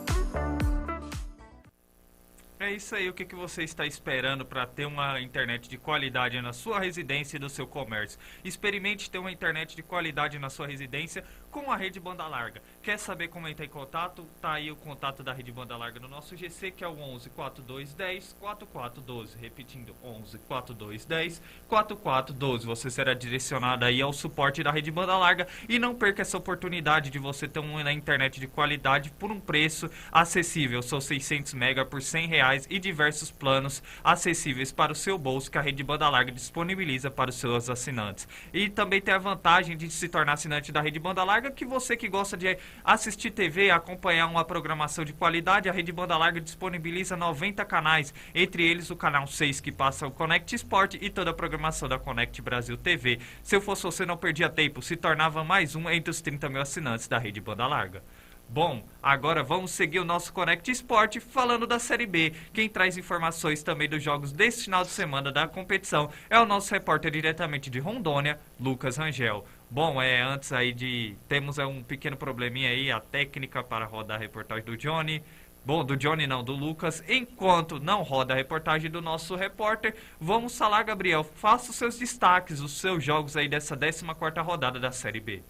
É isso aí, o que você está esperando para ter uma internet de qualidade na sua residência e no seu comércio? Experimente ter uma internet de qualidade na sua residência com a Rede Banda Larga. Quer saber como entrar em contato? Tá aí o contato da Rede Banda Larga no nosso GC, que é o 11 4210 4412. Repetindo, 11 4210 4412. Você será direcionado aí ao suporte da Rede Banda Larga e não perca essa oportunidade de você ter uma internet de qualidade por um preço acessível. São 600 MB por R$ 100 e diversos planos acessíveis para o seu bolso que a Rede Banda Larga disponibiliza para os seus assinantes. E também tem a vantagem de se tornar assinante da Rede Banda Larga, que você que gosta de assistir TV, acompanhar uma programação de qualidade, a Rede Banda Larga disponibiliza 90 canais, entre eles o canal 6 que passa o Connect Sport e toda a programação da Connect Brasil TV. Se eu fosse você, não perdia tempo, se tornava mais um entre os 30 mil assinantes da Rede Banda Larga. Bom, agora vamos seguir o nosso Connect Sport falando da Série B. Quem traz informações também dos jogos desse final de semana da competição é o nosso repórter diretamente de Rondônia, Lucas Rangel. Bom, antes aí temos um pequeno probleminha aí, a técnica para rodar a reportagem do Johnny. Bom, do Johnny não, do Lucas. Enquanto não roda a reportagem do nosso repórter, vamos falar, Gabriel, faça os seus destaques, os seus jogos aí dessa 14ª rodada da Série B.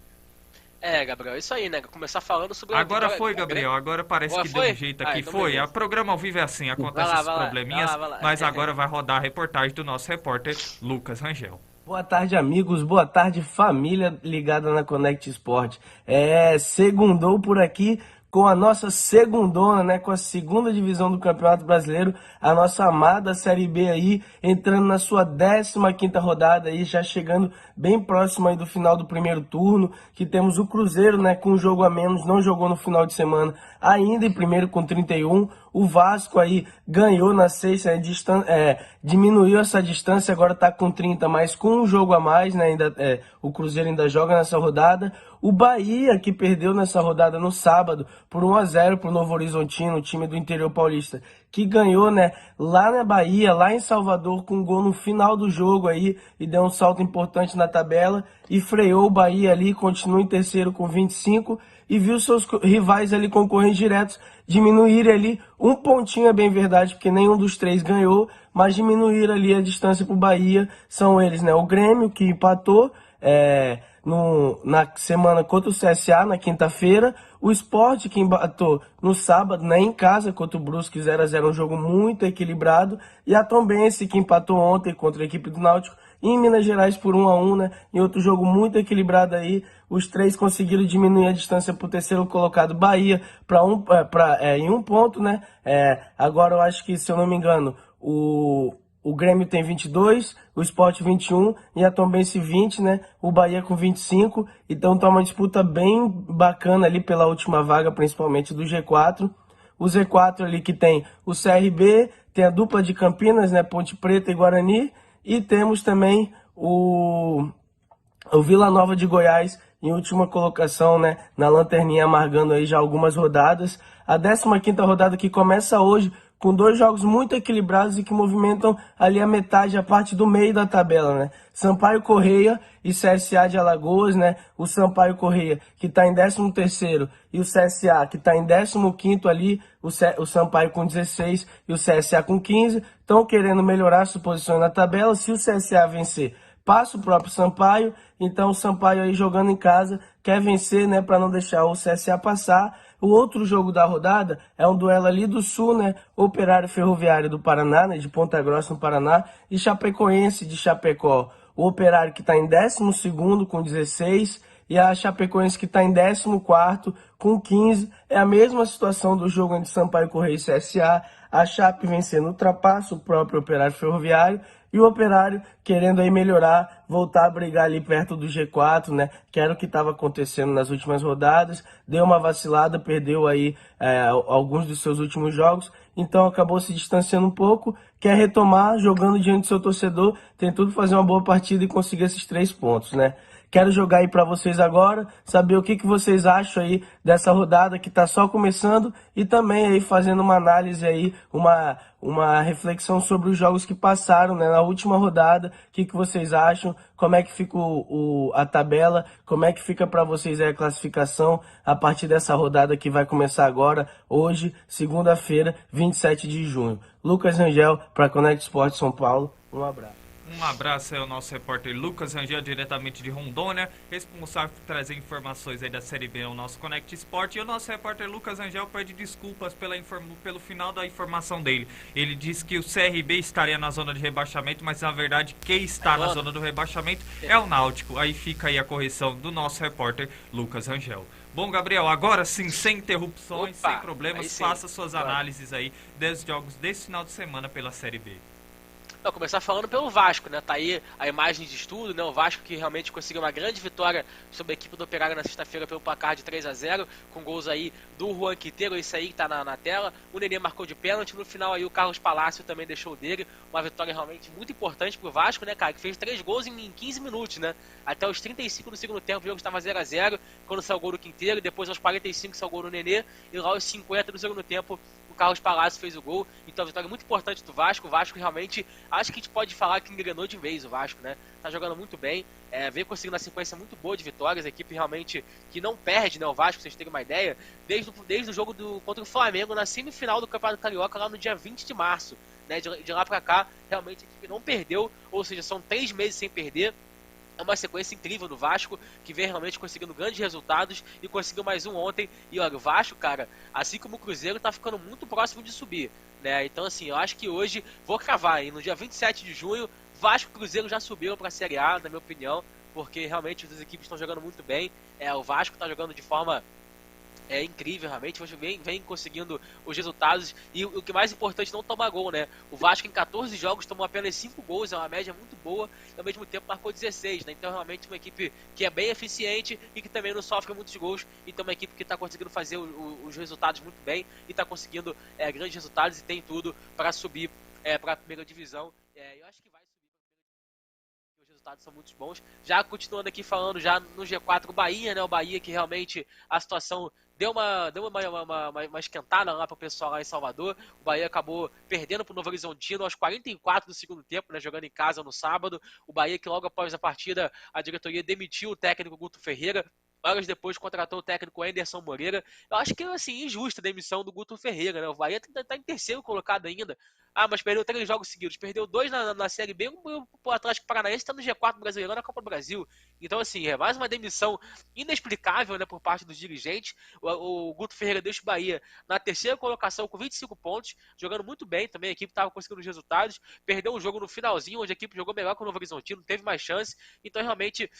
Gabriel, isso aí, né? Começar falando sobre... Agora foi, Gabriel, agora parece que deu um jeito aqui. Então foi, beleza. O programa ao vivo é assim, acontece esses probleminhas, mas agora vai rodar a reportagem do nosso repórter, Lucas Rangel. Boa tarde, amigos. Boa tarde, família ligada na Connect Sport. Segundou por aqui com a nossa segundona, né? Com a segunda divisão do Campeonato Brasileiro, a nossa amada Série B aí, entrando na sua 15ª rodada aí, já chegando bem próximo aí do final do primeiro turno, que temos o Cruzeiro, né? Com um jogo a menos, não jogou no final de semana, ainda em primeiro com 31. O Vasco aí ganhou na sexta, diminuiu essa distância, agora tá com 30, mas com um jogo a mais, né? O Cruzeiro ainda joga nessa rodada. O Bahia, que perdeu nessa rodada no sábado por 1-0 pro Novo Horizontino, o time do interior paulista, que ganhou, né, lá na Bahia, lá em Salvador, com um gol no final do jogo aí, e deu um salto importante na tabela, e freou o Bahia ali, continua em terceiro com 25, e viu seus rivais ali concorrentes diretos diminuir ali um pontinho, é bem verdade, porque nenhum dos três ganhou, mas diminuir ali a distância pro Bahia. São eles, né, o Grêmio, que empatou, na semana contra o CSA, na quinta-feira. O Sport, que empatou no sábado, né, em casa, contra o Brusque 0-0, um jogo muito equilibrado. E a Tombense, que empatou ontem contra a equipe do Náutico, em Minas Gerais por 1-1, né, em outro jogo muito equilibrado aí. Os três conseguiram diminuir a distância para o terceiro colocado, Bahia, em 1 ponto, né. Agora eu acho que, se eu não me engano, o Grêmio tem 22, o Sport 21 e a Tombense 20, né? O Bahia com 25. Então tá uma disputa bem bacana ali pela última vaga, principalmente do G4. O Z4 ali que tem o CRB, tem a dupla de Campinas, né? Ponte Preta e Guarani. E temos também o Vila Nova de Goiás em última colocação, né? Na lanterninha, amargando aí já algumas rodadas. A 15ª rodada que começa hoje, com 2 jogos muito equilibrados e que movimentam ali a metade, a parte do meio da tabela, né? Sampaio Correia e CSA de Alagoas, né? O Sampaio Correia, que está em 13º, e o CSA, que está em 15º ali, o Sampaio com 16 e o CSA com 15, estão querendo melhorar suas posições na tabela. Se o CSA vencer, passa o próprio Sampaio. Então o Sampaio aí jogando em casa quer vencer, né, para não deixar o CSA passar. O outro jogo da rodada é um duelo ali do Sul, né, Operário Ferroviário do Paraná, né, de Ponta Grossa no Paraná, e Chapecoense de Chapecó. O Operário que está em 12º com 16 e a Chapecoense que está em 14º com 15. É a mesma situação do jogo entre Sampaio Correia e CSA. A Chape vencendo ultrapassa o próprio Operário Ferroviário. E o Operário querendo aí melhorar, voltar a brigar ali perto do G4, né? Que era o que estava acontecendo nas últimas rodadas. Deu uma vacilada, perdeu aí alguns dos seus últimos jogos. Então acabou se distanciando um pouco. Quer retomar, jogando diante do seu torcedor. Tem tudo para fazer uma boa partida e conseguir esses 3 pontos, né? Quero jogar aí para vocês agora, saber o que vocês acham aí dessa rodada que está só começando e também aí fazendo uma análise aí, uma reflexão sobre os jogos que passaram, né, na última rodada. O que vocês acham? Como é que fica a tabela? Como é que fica para vocês aí a classificação a partir dessa rodada que vai começar agora, hoje, segunda-feira, 27 de junho. Lucas Rangel para Conect Esporte São Paulo. Um abraço. Um abraço aí ao nosso repórter Lucas Rangel, diretamente de Rondônia, responsável por trazer informações aí da Série B ao nosso Conect Sport. E o nosso repórter Lucas Rangel pede desculpas pelo final da informação dele. Ele disse que o CRB estaria na zona de rebaixamento, mas na verdade quem está na zona do rebaixamento é o Náutico. Aí fica aí a correção do nosso repórter Lucas Rangel. Bom, Gabriel, agora sim, sem interrupções, sem problemas, faça suas análises aí dos jogos desse final de semana pela Série B. Vou começar falando pelo Vasco, né? Tá aí a imagem de estudo, né? O Vasco que realmente conseguiu uma grande vitória sobre a equipe do Operário na sexta-feira pelo placar de 3-0, com gols aí do Juan Quinteiro, esse aí que tá na tela. O Nenê marcou de pênalti, no final aí o Carlos Palácio também deixou dele. Uma vitória realmente muito importante pro Vasco, né, cara? Que fez 3 gols em 15 minutos, né? Até os 35 do segundo tempo o jogo estava 0-0, quando saiu o gol do Quinteiro, depois aos 45 saiu o gol do Nenê, e lá aos 50 do segundo tempo o Carlos Palácio fez o gol. Então a vitória muito importante do Vasco. O Vasco realmente, acho que a gente pode falar que engrenou de vez o Vasco, né? Tá jogando muito bem, veio conseguindo uma sequência muito boa de vitórias. A equipe realmente que não perde, né? O Vasco, pra vocês terem uma ideia, desde o jogo contra o Flamengo na semifinal do Campeonato Carioca lá no dia 20 de março, né? De lá pra cá, realmente a equipe não perdeu, ou seja, são 3 meses sem perder. É uma sequência incrível do Vasco, que vem realmente conseguindo grandes resultados e conseguiu mais um ontem. E olha, o Vasco, cara, assim como o Cruzeiro, tá ficando muito próximo de subir, né? Então, assim, eu acho que hoje, vou cravar aí, no dia 27 de junho, Vasco e Cruzeiro já subiram pra Série A, na minha opinião, porque realmente as duas equipes estão jogando muito bem. O Vasco tá jogando de forma incrível, realmente, vem conseguindo os resultados, e o que mais importante, não tomar gol, né? O Vasco em 14 jogos tomou apenas 5 gols, é uma média muito boa, e ao mesmo tempo marcou 16, né? Então realmente uma equipe que é bem eficiente e que também não sofre muitos gols, então uma equipe que está conseguindo fazer os resultados muito bem e está conseguindo grandes resultados e tem tudo para subir para a primeira divisão. Eu acho que vai subir para a primeira divisão, os resultados são muito bons. Já continuando aqui falando já no G4, o Bahia, né? O Bahia que realmente a situação deu uma esquentada lá para o pessoal lá em Salvador. O Bahia acabou perdendo para o Novo Horizontino aos 44 do segundo tempo, né, jogando em casa no sábado. O Bahia que logo após a partida a diretoria demitiu o técnico Guto Ferreira horas depois contratou o técnico Anderson Moreira. Eu acho que, assim, injusta a demissão do Guto Ferreira, né? O Bahia tá em terceiro colocado ainda. Ah, mas perdeu 3 jogos seguidos. Perdeu 2 na Série B, o Atlético Paranaense está no G4 brasileiro na Copa do Brasil. Então, assim, é mais uma demissão inexplicável, né, por parte dos dirigentes. O Guto Ferreira deixa o Bahia na terceira colocação com 25 pontos, jogando muito bem também. A equipe estava conseguindo os resultados. Perdeu um jogo no finalzinho, onde a equipe jogou melhor que o Novo Horizontino, teve mais chance. Então, realmente,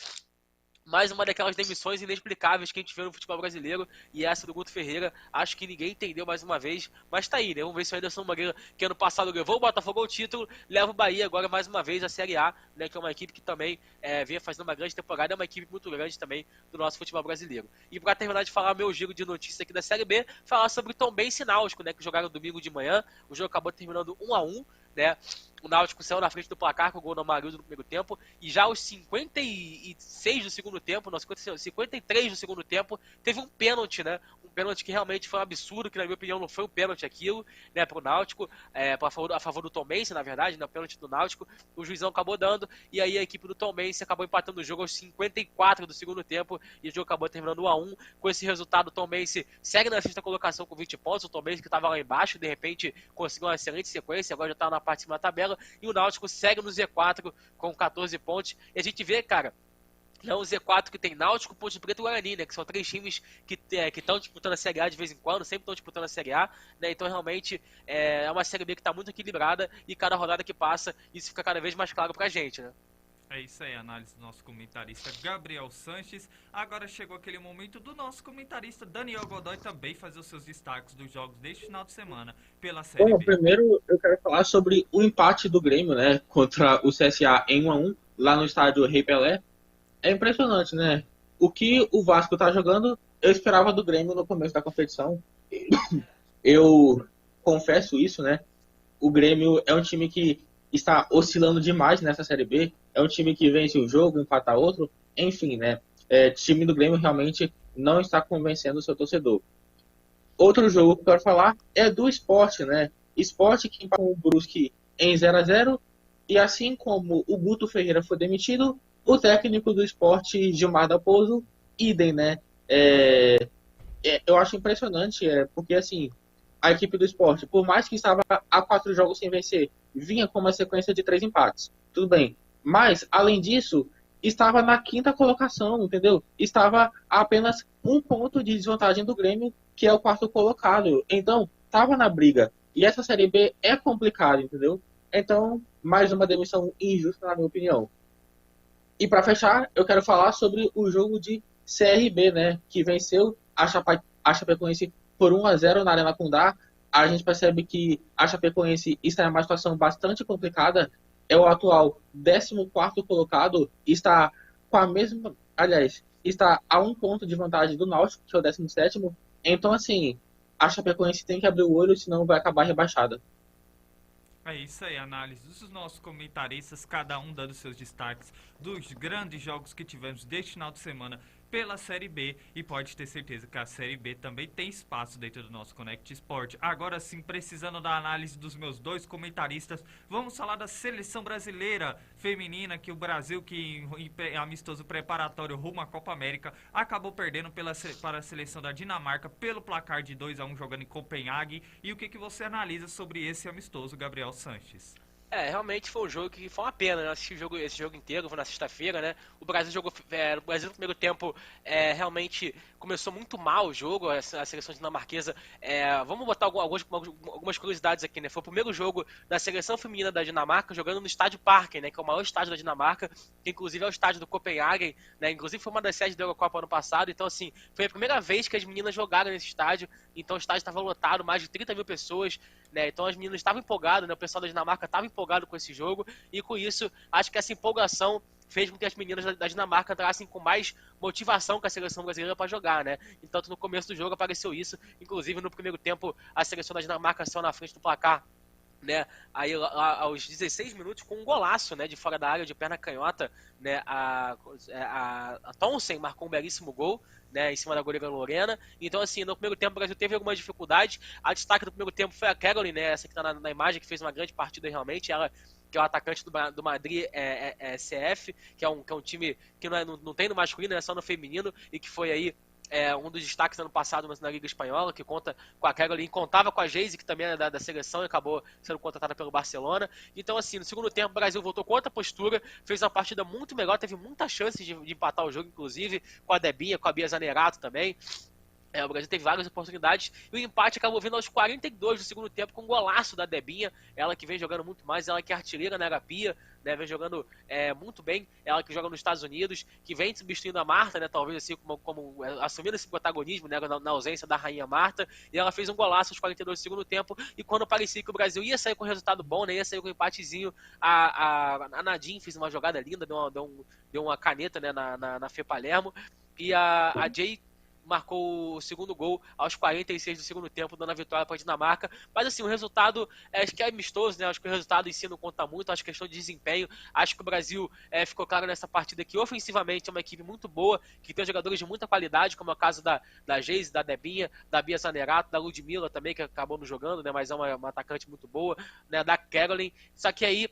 mais uma daquelas demissões inexplicáveis que a gente vê no futebol brasileiro, e essa do Guto Ferreira, acho que ninguém entendeu mais uma vez, mas tá aí, né? Vamos ver se o Anderson Moreira, que ano passado levou o Botafogo ao título, leva o Bahia agora mais uma vez à Série A, né? Que é uma equipe que também vinha fazendo uma grande temporada, é uma equipe muito grande também do nosso futebol brasileiro. E para terminar de falar meu giro de notícias aqui da Série B, falar sobre o Tombense e Náutico, né? Que jogaram domingo de manhã, o jogo acabou terminando 1-1, né? O Náutico saiu na frente do placar com o gol do Amarildo no primeiro tempo, e já aos 56 do segundo tempo, não, 53 do segundo tempo, teve um pênalti, né? Um pênalti que realmente foi um absurdo, que na minha opinião não foi um pênalti aquilo, né, pro Náutico, a favor do Tombense, na verdade, né, o pênalti do Náutico, o juizão acabou dando, e aí a equipe do Tombense acabou empatando o jogo aos 54 do segundo tempo, e o jogo acabou terminando 1-1. Com esse resultado, o Tombense segue na sexta colocação com 20 pontos, o Tombense que estava lá embaixo, de repente conseguiu uma excelente sequência, agora já está na parte de cima da tabela, e o Náutico segue no Z4 com 14 pontos. E a gente vê, cara, é um Z4 que tem Náutico, Ponte Preta e Guarani, né? Que são 3 times que estão disputando a Série A de vez em quando, sempre estão disputando a Série A, né? Então, realmente, é uma Série B que está muito equilibrada, e cada rodada que passa, isso fica cada vez mais claro pra gente, né? É isso aí, a análise do nosso comentarista Gabriel Sanches. Agora chegou aquele momento do nosso comentarista Daniel Godoy também fazer os seus destaques dos jogos deste final de semana pela Série Bom, B. primeiro eu quero falar sobre o empate do Grêmio, né, contra o CSA em 1-1, lá no estádio Rei Pelé. É impressionante, né? O que o Vasco tá jogando, eu esperava do Grêmio no começo da competição. Eu confesso isso, né? O Grêmio é um time que está oscilando demais nessa Série B. É um time que vence um jogo, empata outro. Enfim, né? Time do Grêmio realmente não está convencendo o seu torcedor. Outro jogo que eu quero falar é do Sport, né? Sport que empatou o Brusque em 0-0. E assim como o Guto Ferreira foi demitido, o técnico do Sport, Gilmar Dalpozo, idem, né? Eu acho impressionante, porque assim, a equipe do Sport, por mais que estava há 4 jogos sem vencer, vinha com uma sequência de 3 empates. Tudo bem. Mas, além disso, estava na 5ª colocação, entendeu? Estava a apenas 1 ponto de desvantagem do Grêmio, que é o 4º colocado. Então, estava na briga. E essa Série B é complicada, entendeu? Então, mais uma demissão injusta, na minha opinião. E para fechar, eu quero falar sobre o jogo de CRB, né? Que venceu a Chapecoense por 1-0 na Arena Condá. A gente percebe que a Chapecoense está em uma situação bastante complicada. É o atual 14º colocado, está com a mesma... Aliás, está a 1 ponto de vantagem do Náutico, que é o 17º. Então, assim, a Chapecoense tem que abrir o olho, senão vai acabar rebaixada. É isso aí, análise dos nossos comentaristas, cada um dando seus destaques dos grandes jogos que tivemos deste final de semana pela Série B, e pode ter certeza que a Série B também tem espaço dentro do nosso Connect Sport. Agora sim, precisando da análise dos meus 2 comentaristas, vamos falar da seleção brasileira feminina, que o Brasil, que em amistoso preparatório rumo à Copa América, acabou perdendo para a seleção da Dinamarca pelo placar de 2-1 jogando em Copenhague. E o que você analisa sobre esse amistoso, Gabriel Sanches? Realmente foi um jogo que foi uma pena, né? Eu assisti esse jogo inteiro, foi na sexta-feira, né? O Brasil jogou, o Brasil no primeiro tempo realmente começou muito mal o jogo, a seleção dinamarquesa. Vamos botar algumas curiosidades aqui, né? Foi o primeiro jogo da seleção feminina da Dinamarca jogando no estádio Parken, né? Que é o maior estádio da Dinamarca, que inclusive é o estádio do Copenhagen, né? Inclusive foi uma das sedes da Eurocopa ano passado, então assim, foi a primeira vez que as meninas jogaram nesse estádio, então o estádio estava lotado, mais de 30 mil pessoas, né? Então as meninas estavam empolgadas, né? O pessoal da Dinamarca estava empolgado com esse jogo, e com isso, acho que essa empolgação fez com que as meninas da Dinamarca entrassem com mais motivação com a seleção brasileira para jogar, né? Então, no começo do jogo apareceu isso, inclusive no primeiro tempo a seleção da Dinamarca saiu na frente do placar, né? Aí aos 16 minutos com um golaço, né, de fora da área, de perna canhota, né? A Thomsen marcou um belíssimo gol, né, em cima da goleira Lorena. Então, assim, no primeiro tempo o Brasil teve algumas dificuldades. A destaque do primeiro tempo foi a Caroline, né, essa que está na imagem, que fez uma grande partida realmente. Ela que é o atacante do Madrid CF, que é um time que não tem no masculino, é só no feminino, e que foi aí um dos destaques ano passado na Liga Espanhola, que conta com a Caroline, contava com a Geise, que também é da seleção e acabou sendo contratada pelo Barcelona. Então, assim, no segundo tempo, o Brasil voltou com outra postura, fez uma partida muito melhor, teve muita chance de empatar o jogo, inclusive com a Debinha, com a Bia Zanerato também. O Brasil teve várias oportunidades e o empate acabou vindo aos 42 do segundo tempo com um golaço da Debinha, ela que vem jogando muito mais, ela que é artilheira na Arapia, né, vem jogando muito bem, ela que joga nos Estados Unidos, que vem substituindo a Marta, né, talvez assim como assumindo esse protagonismo, né, na ausência da rainha Marta, e ela fez um golaço aos 42 do segundo tempo, e quando parecia que o Brasil ia sair com um resultado bom, né, ia sair com um empatezinho, a Nadine fez uma jogada linda, deu uma caneta, né, na Fê Palermo, e a Jay marcou o segundo gol aos 46 do segundo tempo, dando a vitória para a Dinamarca. Mas assim, o resultado acho que é amistoso, né? Acho que o resultado em si não conta muito, acho que é questão de desempenho. Acho que o Brasil ficou claro nessa partida que ofensivamente é uma equipe muito boa, que tem jogadores de muita qualidade, como é o caso da Geise, da Debinha, da Bia Zanerato, da Ludmilla também, que acabou não jogando, né? Mas é uma atacante muito boa, né? Da Caroline. Só que aí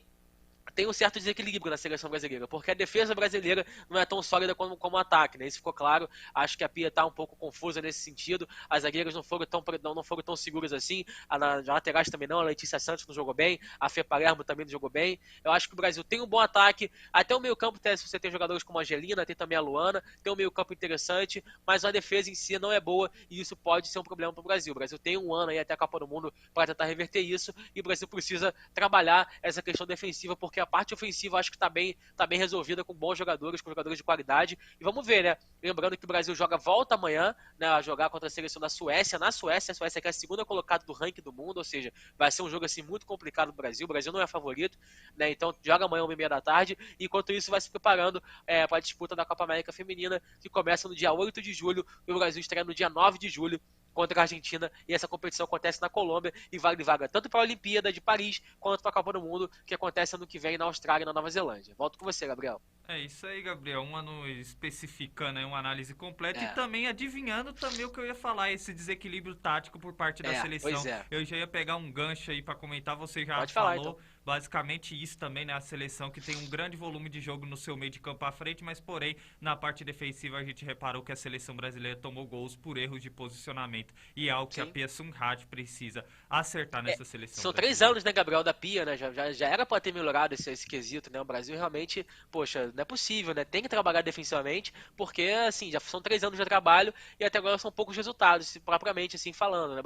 tem um certo desequilíbrio na seleção brasileira, porque a defesa brasileira não é tão sólida como o ataque, né? Isso ficou claro. Acho que a Pia está um pouco confusa nesse sentido. As zagueiras não foram tão seguras assim. As laterais também não. A Letícia Santos não jogou bem. A Fê Palermo também não jogou bem. Eu acho que o Brasil tem um bom ataque. Até o meio-campo, se você tem jogadores como a Angelina, tem também a Luana, tem um meio-campo interessante, mas a defesa em si não é boa e isso pode ser um problema para o Brasil. O Brasil tem um ano aí até a Copa do Mundo para tentar reverter isso e o Brasil precisa trabalhar essa questão defensiva, porque a parte ofensiva acho que tá bem resolvida com bons jogadores, com jogadores de qualidade. E vamos ver, né? Lembrando que o Brasil volta amanhã, né, a jogar contra a seleção da Suécia. Na Suécia, a Suécia que é a segunda colocada do ranking do mundo, ou seja, vai ser um jogo assim muito complicado do Brasil. O Brasil não é favorito, né? Então joga amanhã 1h30 da tarde. E enquanto isso vai se preparando para a disputa da Copa América Feminina, que começa no dia 8 de julho e o Brasil estreia no dia 9 de julho contra a Argentina, e essa competição acontece na Colômbia e vale vaga tanto para a Olimpíada de Paris quanto para a Copa do Mundo, que acontece ano que vem na Austrália e na Nova Zelândia. Volto com você, Gabriel. É isso aí, Gabriel. Um ano especificando aí uma análise completa e também adivinhando também o que eu ia falar, esse desequilíbrio tático por parte da seleção. Eu já ia pegar um gancho aí para comentar, você já Pode falou falar, então. Basicamente isso também, né? A seleção que tem um grande volume de jogo no seu meio de campo à frente, mas porém, na parte defensiva a gente reparou que a seleção brasileira tomou gols por erros de posicionamento e é algo que a Pia Sundhage precisa acertar nessa seleção. São brasileira. 3 anos, né, Gabriel, da Pia, né? Já era para ter melhorado esse quesito, né? O Brasil realmente, poxa, não é possível, né? Tem que trabalhar defensivamente, porque, assim, já são 3 anos de trabalho e até agora são poucos resultados, propriamente, assim, falando, né?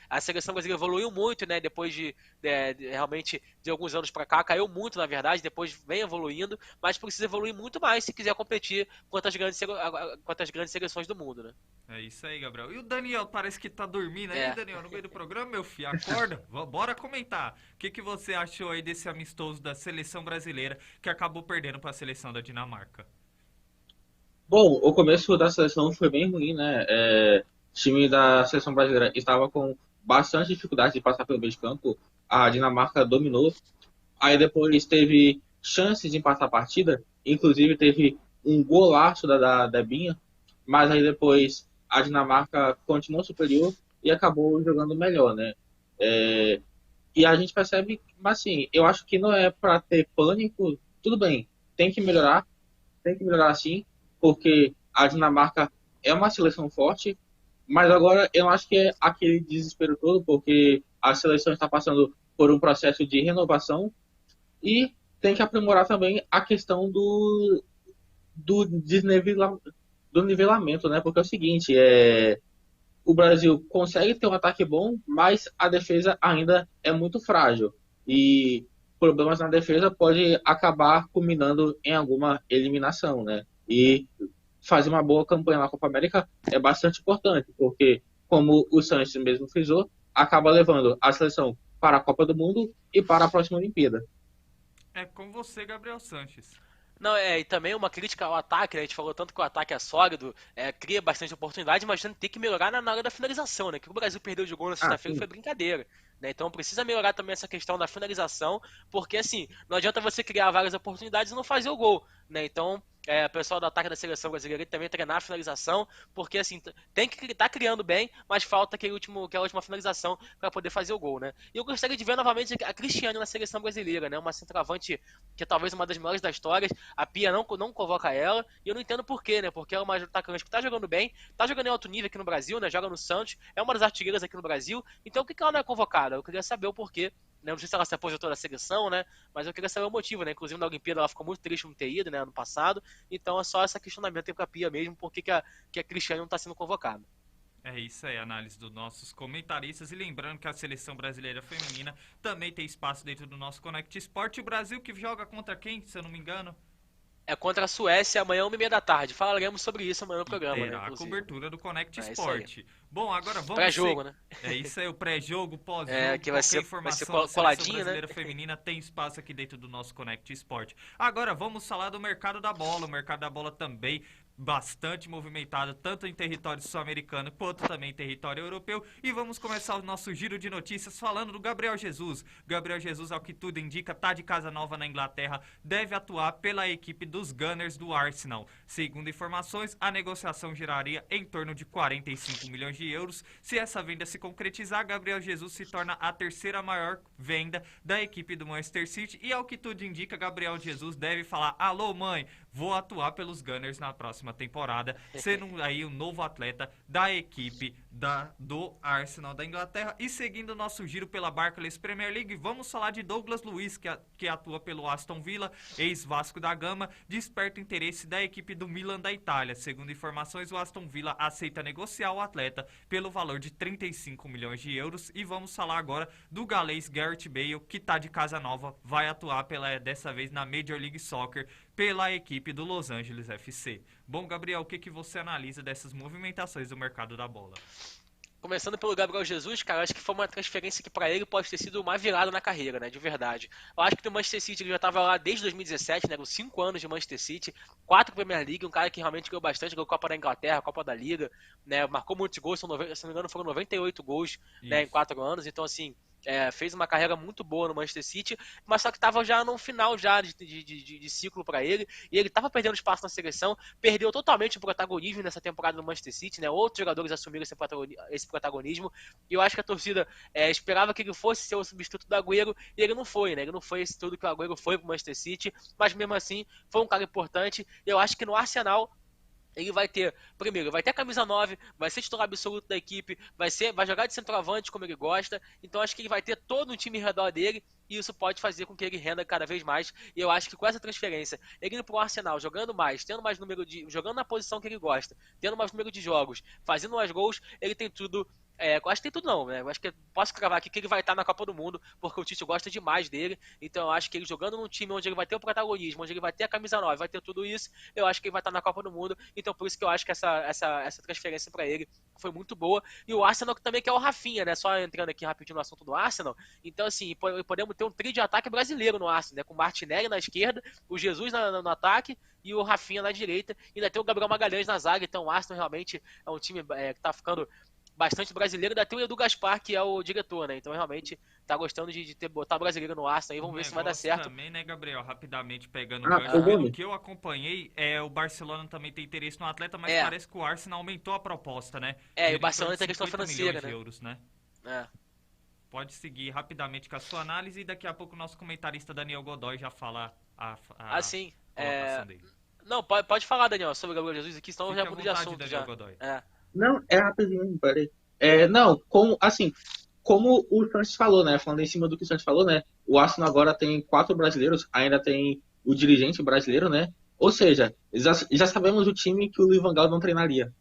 A seleção brasileira evoluiu muito, né? Depois de realmente, de alguns anos para cá, caiu muito, na verdade, depois vem evoluindo, mas precisa evoluir muito mais se quiser competir contra as grandes seleções do mundo, né? É isso aí, Gabriel. E o Daniel parece que tá dormindo aí, Daniel, no meio do programa, meu filho. Acorda, bora comentar. O que você achou aí desse amistoso da seleção brasileira que acabou perdendo para a seleção da Dinamarca? Bom, o começo da seleção foi bem ruim, né? O time da seleção brasileira estava com bastante dificuldade de passar pelo meio de campo. A Dinamarca dominou. Aí depois teve chances de empatar a partida. Inclusive teve um golaço da Debinha. Mas aí depois a Dinamarca continuou superior e acabou jogando melhor, né? E a gente percebe, mas assim, eu acho que não é para ter pânico. Tudo bem, tem que melhorar sim, porque a Dinamarca é uma seleção forte, mas agora eu acho que é aquele desespero todo, porque a seleção está passando por um processo de renovação e tem que aprimorar também a questão do nivelamento, né? Porque é o seguinte, o Brasil consegue ter um ataque bom, mas a defesa ainda é muito frágil. E problemas na defesa pode acabar culminando em alguma eliminação, né? E fazer uma boa campanha na Copa América é bastante importante, porque, como o Sanches mesmo frisou, acaba levando a seleção para a Copa do Mundo e para a próxima Olimpíada. É com você, Gabriel Sanches. Não, e também uma crítica ao ataque, né? A gente falou tanto que o ataque é sólido, cria bastante oportunidade, mas tem que melhorar na hora da finalização, né? Que o Brasil perdeu de gol na sexta-feira foi brincadeira, né? Então precisa melhorar também essa questão da finalização, porque assim, não adianta você criar várias oportunidades e não fazer o gol, né? Então o pessoal do ataque da seleção brasileira também treinar a finalização, porque assim, tem que estar criando bem, mas falta aquela última finalização para poder fazer o gol, né? E eu gostaria de ver novamente a Cristiane na seleção brasileira, né? Uma centroavante que é talvez uma das melhores da história. A Pia não convoca ela, e eu não entendo por quê, né? Porque ela é uma atacante que tá jogando bem, tá jogando em alto nível aqui no Brasil, né? Joga no Santos, é uma das artilheiras aqui no Brasil, então por que ela não é convocada? Eu queria saber o porquê. Não sei se ela se aposentou da seleção, né? Mas eu queria saber o motivo, né? Inclusive na Olimpíada ela ficou muito triste não ter ido, né? Ano passado. Então é só esse questionamento aí pra Pia mesmo, por que a Cristiane não tá sendo convocada. É isso aí, análise dos nossos comentaristas. E lembrando que a seleção brasileira feminina também tem espaço dentro do nosso Connect Sport. O Brasil que joga contra quem, se eu não me engano? É contra a Suécia amanhã, 1h30 da tarde. Falaremos sobre isso amanhã no programa, Terá né? a cobertura do Connect É isso Sport. Bom, agora vamos... Pré-jogo, né? É isso aí, o pré-jogo, pós-jogo, que vai ser informação da coladinho, seleção brasileira né? feminina tem espaço aqui dentro do nosso Connect Sport. Agora vamos falar do mercado da bola. O mercado da bola também bastante movimentado, tanto em território sul-americano quanto também em território europeu. E vamos começar o nosso giro de notícias falando do Gabriel Jesus. Gabriel Jesus, ao que tudo indica, tá de casa nova na Inglaterra, deve atuar pela equipe dos Gunners do Arsenal. Segundo informações, a negociação giraria em torno de 45 milhões de euros. Se essa venda se concretizar, Gabriel Jesus se torna a terceira maior venda da equipe do Manchester City. E ao que tudo indica, Gabriel Jesus deve falar: alô mãe, vou atuar pelos Gunners na próxima temporada, sendo aí o novo atleta da equipe do Arsenal da Inglaterra. E seguindo o nosso giro pela Barclays Premier League, vamos falar de Douglas Luiz, que atua pelo Aston Villa, ex-Vasco da Gama, desperta o interesse da equipe do Milan da Itália. Segundo informações, o Aston Villa aceita negociar o atleta pelo valor de 35 milhões de euros. E vamos falar agora do galês Gareth Bale, que está de casa nova, vai atuar dessa vez na Major League Soccer pela equipe do Los Angeles FC. Bom, Gabriel, o que você analisa dessas movimentações do mercado da bola? Começando pelo Gabriel Jesus, cara, acho que foi uma transferência que pra ele pode ter sido uma virada na carreira, né, de verdade. Eu acho que o Manchester City ele já tava lá desde 2017, né, com 5 anos de Manchester City, 4 Premier League, um cara que realmente ganhou bastante, ganhou Copa da Inglaterra, Copa da Liga, né, marcou muitos gols, se não me engano foram 98 gols, né, em 4 anos, então assim... fez uma carreira muito boa no Manchester City, mas só que estava já no final já de ciclo para ele, e ele estava perdendo espaço na seleção, perdeu totalmente o protagonismo nessa temporada no Manchester City, né? Outros jogadores assumiram esse protagonismo, e eu acho que a torcida esperava que ele fosse ser o substituto do Agüero, e ele não foi, né? Ele não foi esse tudo que o Agüero foi pro Manchester City, mas mesmo assim foi um cara importante, e eu acho que no Arsenal ele vai ter, primeiro, vai ter a camisa 9, vai ser titular absoluto da equipe, vai jogar de centroavante como ele gosta, então acho que ele vai ter todo um time em redor dele, e isso pode fazer com que ele renda cada vez mais, e eu acho que com essa transferência, ele indo pro Arsenal, jogando mais, tendo mais número jogando na posição que ele gosta, tendo mais número de jogos, fazendo mais gols, ele tem tudo. Eu acho que tem tudo não, né? Eu acho que posso cravar aqui que ele vai estar na Copa do Mundo, porque o Tite gosta demais dele. Então eu acho que ele jogando num time onde ele vai ter o protagonismo, onde ele vai ter a camisa 9, vai ter tudo isso, eu acho que ele vai estar na Copa do Mundo. Então por isso que eu acho que essa transferência para ele foi muito boa. E o Arsenal também quer o Rafinha, né? Só entrando aqui rapidinho no assunto do Arsenal. Então assim, podemos ter um trio de ataque brasileiro no Arsenal, né? Com o Martinelli na esquerda, o Jesus no ataque e o Rafinha na direita. E ainda tem o Gabriel Magalhães na zaga. Então o Arsenal realmente é um time que tá ficando bastante brasileiro, ainda tem o Edu Gaspar, que é o diretor, né? Então realmente tá gostando de botar brasileiro no Arsenal aí, vamos ver se vai dar certo. Também, né, Gabriel, rapidamente pegando o gancho, pelo que eu acompanhei, o Barcelona também tem interesse no atleta, mas parece que o Arsenal aumentou a proposta, né? E o Barcelona tem questão financeira, né? Euros, né? Pode seguir rapidamente com a sua análise e daqui a pouco o nosso comentarista Daniel Godoy já fala a colocação dele. Não, pode falar, Daniel, sobre o Gabriel Jesus aqui, senão eu já mudo de assunto. Daniel Godoy. Não, é rapidinho, peraí. Não, como o Santos falou, né? Falando em cima do que o Santos falou, né? O Arsenal agora tem 4 brasileiros, ainda tem o dirigente brasileiro, né? Ou seja, já sabemos o time que o Luiz Van Gaal não treinaria.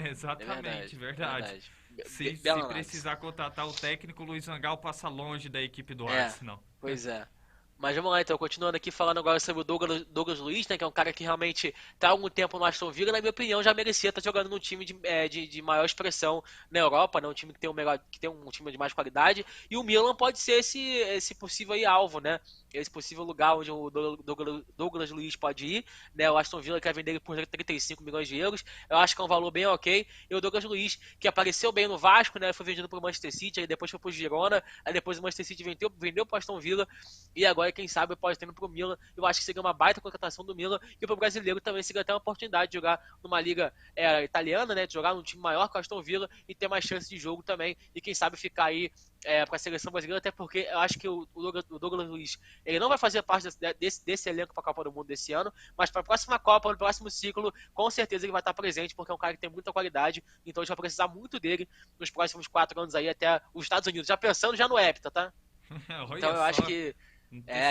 Exatamente, verdade. Se precisar contratar o técnico, o Luiz Van Gaal passa longe da equipe do Arsenal. Pois é. Mas vamos lá, então, continuando aqui, falando agora sobre o Douglas Luiz, né, que é um cara que realmente está há algum tempo no Aston Villa, na minha opinião, já merecia estar jogando num time de maior expressão na Europa, né, um time que tem um time de mais qualidade, e o Milan pode ser esse possível aí alvo, né, esse possível lugar onde o Douglas Luiz pode ir, né, o Aston Villa quer vender ele por 35 milhões de euros, eu acho que é um valor bem ok, e o Douglas Luiz, que apareceu bem no Vasco, né, foi vendido para o Manchester City, aí depois foi para o Girona, aí depois o Manchester City vendeu para o Aston Villa, e agora quem sabe pode ter indo pro Milan. Eu acho que seria uma baita contratação do Milan, e pro brasileiro também seria até uma oportunidade de jogar numa liga italiana, né, de jogar num time maior que o Aston Villa e ter mais chance de jogo também, e quem sabe ficar aí para a seleção brasileira, até porque eu acho que o Douglas Luiz, ele não vai fazer parte desse elenco para a Copa do Mundo desse ano, mas para a próxima Copa, no próximo ciclo, com certeza ele vai estar presente, porque é um cara que tem muita qualidade, então a gente vai precisar muito dele nos próximos 4 anos aí, até os Estados Unidos, já pensando já no Hepta, tá? Então eu acho que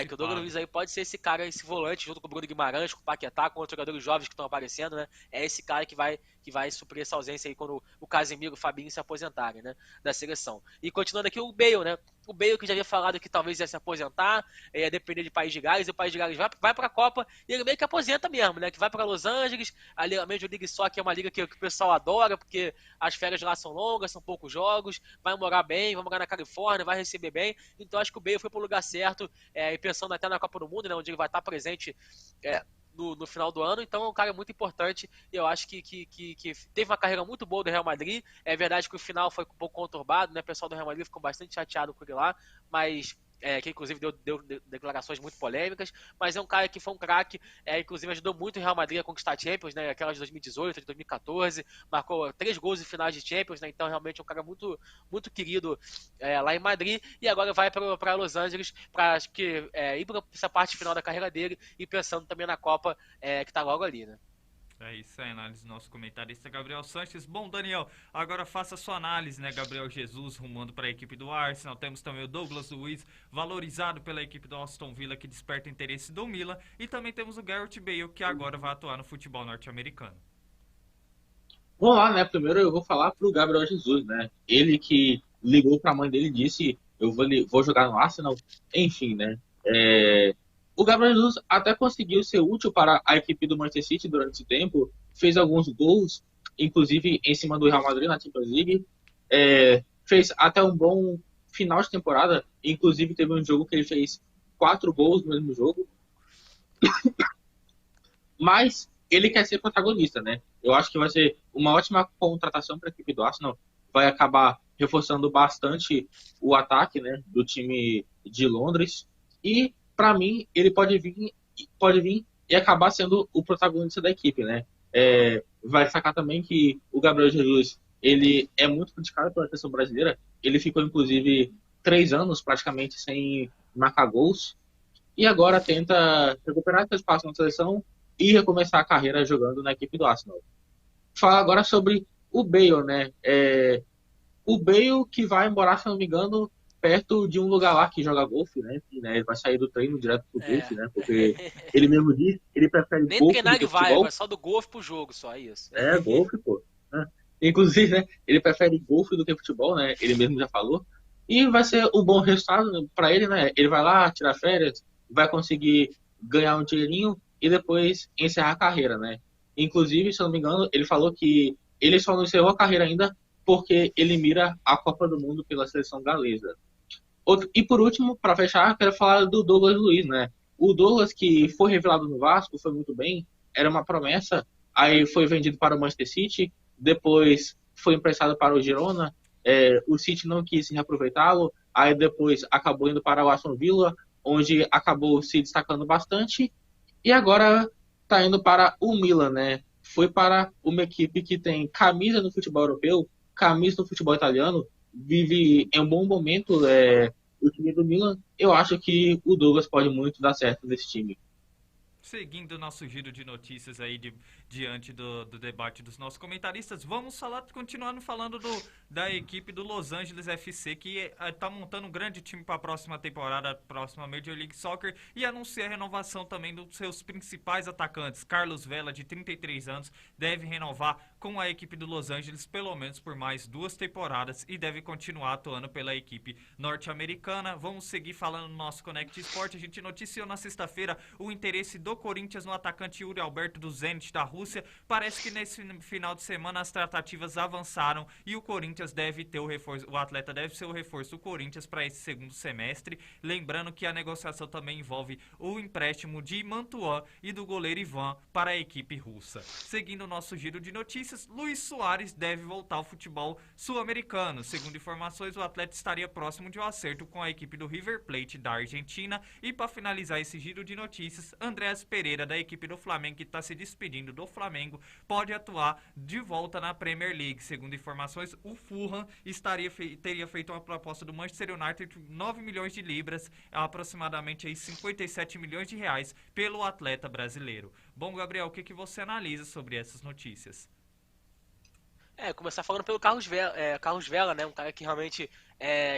que o Douglas Luiz aí pode ser esse cara, esse volante, junto com o Bruno Guimarães, com o Paquetá, com outros jogadores jovens que estão aparecendo, né? É esse cara que vai suprir essa ausência aí quando o Casemiro e o Fabinho se aposentarem, né? Da seleção. E continuando aqui, o Bale, né? O Bale que já havia falado que talvez ia se aposentar, ia depender de País de Gales, e o País de Gales vai pra Copa, e ele meio que aposenta mesmo, né? Que vai pra Los Angeles, a Major League Soccer é uma liga que o pessoal adora, porque as férias lá são longas, são poucos jogos, vai morar bem, vai morar na Califórnia, vai receber bem, então acho que o Bale foi pro lugar certo, e pensando até na Copa do Mundo, né? Onde ele vai estar presente no final do ano, então é um cara muito importante, e eu acho que teve uma carreira muito boa do Real Madrid. É verdade que o final foi um pouco conturbado, né? O pessoal do Real Madrid ficou bastante chateado com ele lá, mas que inclusive deu declarações muito polêmicas, mas é um cara que foi um craque, inclusive ajudou muito o Real Madrid a conquistar Champions, né? Aquela de 2018, de 2014, marcou 3 gols em finais de Champions, né? Então realmente é um cara muito, muito querido lá em Madrid, e agora vai para Los Angeles para ir para essa parte final da carreira dele, e pensando também na Copa que está logo ali, né? É isso aí, análise do nosso comentarista Gabriel Sanches. Bom, Daniel, agora faça a sua análise, né? Gabriel Jesus rumando para a equipe do Arsenal. Temos também o Douglas Luiz, valorizado pela equipe do Aston Villa, que desperta interesse do Milan. E também temos o Gareth Bale, que agora vai atuar no futebol norte-americano. Vamos lá, né? Primeiro eu vou falar pro Gabriel Jesus, né? Ele que ligou pra mãe dele e disse: eu vou jogar no Arsenal. Enfim, né? O Gabriel Jesus até conseguiu ser útil para a equipe do Manchester City durante esse tempo, fez alguns gols, inclusive em cima do Real Madrid na Champions League, fez até um bom final de temporada, inclusive teve um jogo que ele fez 4 gols no mesmo jogo, mas ele quer ser protagonista, né? Eu acho que vai ser uma ótima contratação para a equipe do Arsenal, vai acabar reforçando bastante o ataque, né, do time de Londres, e para mim, ele pode vir e acabar sendo o protagonista da equipe, né? Vai sacar também que o Gabriel Jesus, ele é muito criticado pela seleção brasileira. Ele ficou, inclusive, 3 anos praticamente sem marcar gols. E agora tenta recuperar seu espaço na seleção e recomeçar a carreira jogando na equipe do Arsenal. Falar agora sobre o Bale, né? O Bale que vai morar, se não me engano, perto de um lugar lá que joga golfe, né? Ele vai sair do treino direto pro golfe, né? Porque ele mesmo diz que ele prefere nem golfe do treinar que ele futebol. vai só do golfe pro jogo, só isso. Golfe, pô. Né? Inclusive, né? Ele prefere golfe do que futebol, né? Ele mesmo já falou. E vai ser um bom resultado para ele, né? Ele vai lá, tirar férias, vai conseguir ganhar um dinheirinho e depois encerrar a carreira, né? Inclusive, se eu não me engano, ele falou que ele só não encerrou a carreira ainda porque ele mira a Copa do Mundo pela seleção galesa. E por último, para fechar, quero falar do Douglas Luiz, né? O Douglas, que foi revelado no Vasco, foi muito bem, era uma promessa, aí foi vendido para o Manchester City, depois foi emprestado para o Girona, o City não quis reaproveitá-lo, aí depois acabou indo para o Aston Villa, onde acabou se destacando bastante, e agora está indo para o Milan, né? Foi para uma equipe que tem camisa no futebol europeu, camisa no futebol italiano, vive em um bom momento o time do Milan. Eu acho que o Douglas pode muito dar certo nesse time. Seguindo o nosso giro de notícias aí diante do debate dos nossos comentaristas, vamos continuando falando da equipe do Los Angeles FC, que está montando um grande time para a próxima temporada, próxima Major League Soccer, e anuncia a renovação também dos seus principais atacantes. Carlos Vela, de 33 anos, deve renovar com a equipe do Los Angeles pelo menos por mais 2 temporadas e deve continuar atuando pela equipe norte-americana. Vamos seguir falando no nosso Connect Sport. A gente noticiou na sexta-feira o interesse do Corinthians no atacante Yuri Alberto do Zenit da Rússia. Parece que nesse final de semana as tratativas avançaram e o Corinthians deve ter o reforço, o atleta deve ser o reforço do Corinthians para esse segundo semestre. Lembrando que a negociação também envolve o empréstimo de Mantuan e do goleiro Ivan para a equipe russa. Seguindo o nosso giro de notícias, notícias, Luis Soares deve voltar ao futebol sul-americano. Segundo informações, o atleta estaria próximo de um acerto com a equipe do River Plate da Argentina. E para finalizar esse giro de notícias, Andréas Pereira, da equipe do Flamengo, que está se despedindo do Flamengo, pode atuar de volta na Premier League. Segundo informações, o Fulham teria feito uma proposta do Manchester United de 9 milhões de libras, aproximadamente aí 57 milhões de reais, pelo atleta brasileiro. Bom, Gabriel, o que você analisa sobre essas notícias? Começar falando pelo Carlos Vela, né? Um cara que realmente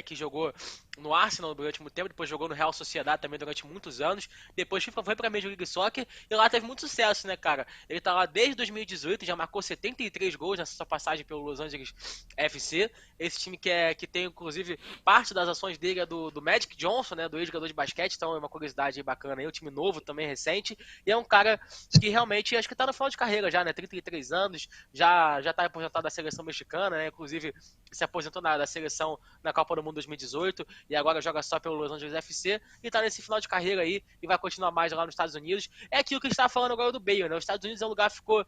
que jogou no Arsenal durante muito tempo, depois jogou no Real Sociedade também durante muitos anos, depois foi pra Major League Soccer e lá teve muito sucesso, né, cara? Ele tá lá desde 2018, já marcou 73 gols nessa sua passagem pelo Los Angeles FC, esse time que tem, inclusive, parte das ações dele é do Magic Johnson, né, do ex-jogador de basquete, então é uma curiosidade bacana aí, um time novo também, recente, e é um cara que realmente, acho que tá no final de carreira já, né, 33 anos, já tá aposentado da seleção mexicana, né, inclusive se aposentou da seleção na Copa do Mundo 2018 e agora joga só pelo Los Angeles FC e tá nesse final de carreira aí e vai continuar mais lá nos Estados Unidos. É aquilo que a gente tava falando agora do Bale, né? Os Estados Unidos é um lugar ficou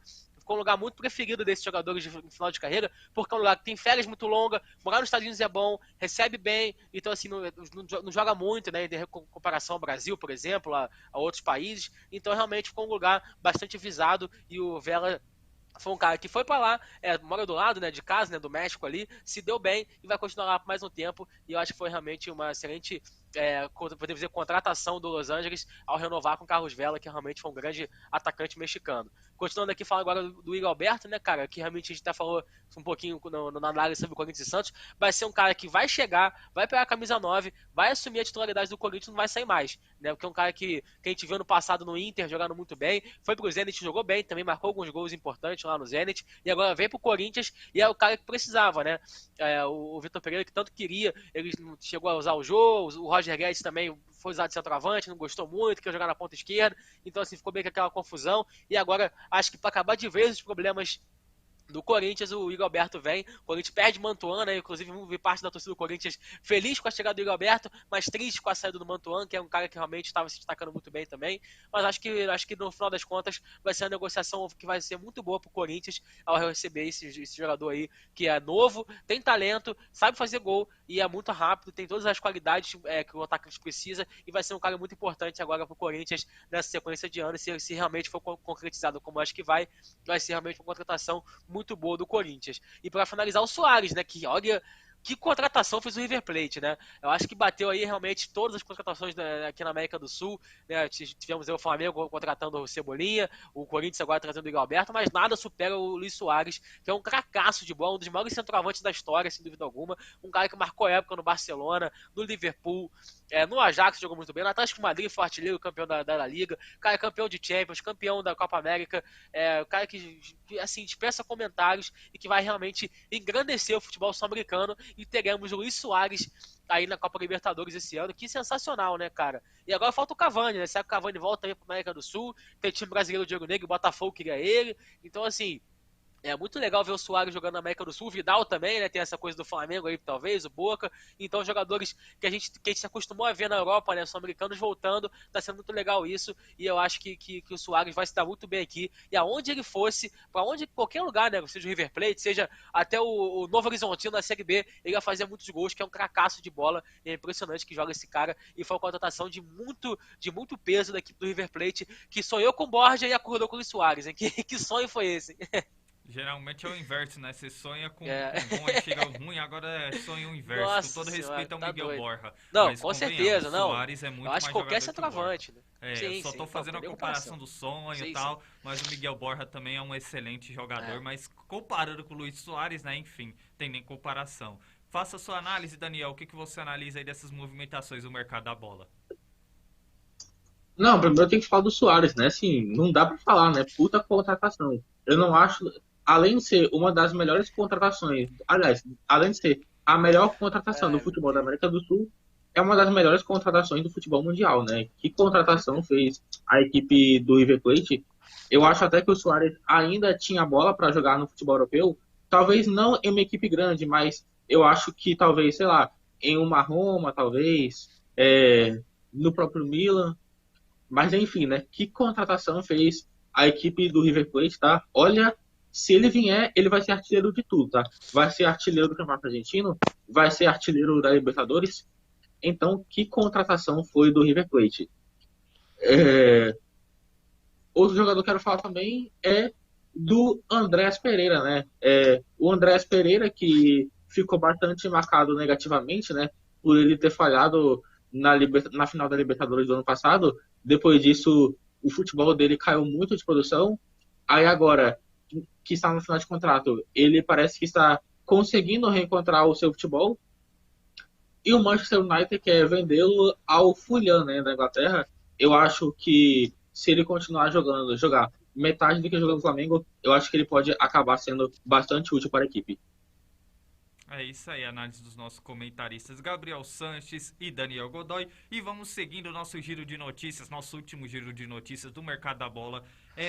um lugar muito preferido desses jogadores de final de carreira, porque é um lugar que tem férias muito longas, morar nos Estados Unidos é bom, recebe bem, então assim, não joga muito, né, em comparação ao Brasil, por exemplo, a outros países, então realmente ficou um lugar bastante visado e o Vela foi um cara que foi pra lá, mora do lado, né, de casa, né, do México ali, se deu bem e vai continuar lá por mais um tempo. E eu acho que foi realmente uma excelente, podemos dizer, contratação do Los Angeles ao renovar com o Carlos Vela, que realmente foi um grande atacante mexicano. Continuando aqui, falar agora do Igor Alberto, né, cara, que realmente a gente até falou um pouquinho na análise sobre o Corinthians e Santos, vai ser um cara que vai chegar, vai pegar a camisa 9, vai assumir a titularidade do Corinthians e não vai sair mais, né, porque é um cara que a gente viu no passado no Inter jogando muito bem, foi pro Zenit, jogou bem, também marcou alguns gols importantes lá no Zenit, e agora vem pro Corinthians e é o cara que precisava, né, o Vitor Pereira que tanto queria, ele chegou a usar o Jô, o Roger Guedes também foi usado de centroavante, não gostou muito, quer jogar na ponta esquerda, então assim, ficou bem com aquela confusão, e agora acho que para acabar de vez os problemas do Corinthians, o Igor Alberto vem, o Corinthians perde Mantuan, né? Inclusive vi parte da torcida do Corinthians feliz com a chegada do Igor Alberto, mas triste com a saída do Mantuan, que é um cara que realmente estava se destacando muito bem também, mas acho que no final das contas vai ser uma negociação que vai ser muito boa pro Corinthians ao receber esse jogador aí, que é novo, tem talento, sabe fazer gol e é muito rápido, tem todas as qualidades que o atacante precisa e vai ser um cara muito importante agora pro Corinthians nessa sequência de anos, se realmente for concretizado como acho que vai ser realmente uma contratação muito boa do Corinthians. E para finalizar, o Soares, né, que olha que contratação fez o River Plate, né? Eu acho que bateu aí realmente todas as contratações aqui na América do Sul, né? Tivemos aí o Flamengo contratando o Cebolinha, o Corinthians agora trazendo o Igor Alberto, mas nada supera o Luis Soares, que é um cracaço de bola, um dos maiores centroavantes da história, sem dúvida alguma, um cara que marcou época no Barcelona, no Liverpool, no Ajax jogou muito bem, no Atlético de Madrid foi artilheiro, campeão da Liga, cara, campeão de Champions, campeão da Copa América, o cara que assim, dispensa comentários e que vai realmente engrandecer o futebol sul-americano e teremos o Luis Soares aí na Copa Libertadores esse ano, que sensacional, né, cara? E agora falta o Cavani, né? Será que o Cavani volta aí pra América do Sul? Tem time brasileiro, Diego Negro, o Botafogo queria ele, então assim, é muito legal ver o Soares jogando na América do Sul, o Vidal também, né? Tem essa coisa do Flamengo aí, talvez, o Boca. Então, jogadores que a gente se acostumou a ver na Europa, né? Sul-americanos voltando, tá sendo muito legal isso. E eu acho que o Soares vai se dar muito bem aqui. E aonde ele fosse, pra onde, qualquer lugar, né? Seja o River Plate, seja até o Novo Horizontino na Série B, ele vai fazer muitos gols, que é um cracaço de bola. E é impressionante que joga esse cara. E foi uma contratação de muito peso da equipe do River Plate, que sonhou com Borja e acordou com o Soares, hein? Que sonho foi esse? Geralmente é o inverso, né? Você sonha com bom e chega ruim, agora sonha o inverso. Nossa, com todo respeito ao tá Miguel doido. Borja. Não, mas com certeza, não. O Soares é muito eu acho mais que qualquer jogador que o Borja. centroavante, né? Eu só tô fazendo a comparação do sonho e tal, mas o Miguel Borja também é um excelente jogador, mas comparando com o Luis Soares, né? Enfim, tem nem comparação. Faça a sua análise, Daniel. O que você analisa aí dessas movimentações do mercado da bola? Não, primeiro eu tenho que falar do Soares, né? Assim, não dá pra falar, né? Puta contratação. Eu não acho, além de ser uma das melhores contratações, aliás, além de ser a melhor contratação do futebol da América do Sul, é uma das melhores contratações do futebol mundial, né? Que contratação fez a equipe do River Plate? Eu acho até que o Soares ainda tinha bola para jogar no futebol europeu, talvez não em uma equipe grande, mas eu acho que talvez, sei lá, em uma Roma, talvez, no próprio Milan. Mas enfim, né? Que contratação fez a equipe do River Plate, tá? Olha, Se ele vier, ele vai ser artilheiro de tudo, tá? Vai ser artilheiro do Campeonato Argentino, vai ser artilheiro da Libertadores. Então, que contratação foi do River Plate? Outro jogador que eu quero falar também é do Andrés Pereira, né? O Andrés Pereira, que ficou bastante marcado negativamente, né? Por ele ter falhado na final da Libertadores do ano passado. Depois disso, o futebol dele caiu muito de produção. Aí agora, que está no final de contrato, ele parece que está conseguindo reencontrar o seu futebol. E o Manchester United quer vendê-lo ao Fulham, né, da Inglaterra. Eu acho que se ele continuar jogar metade do que jogou no Flamengo, eu acho que ele pode acabar sendo bastante útil para a equipe. É isso aí, análise dos nossos comentaristas Gabriel Sanches e Daniel Godoy. E vamos seguindo o nosso giro de notícias, nosso último giro de notícias do mercado da bola.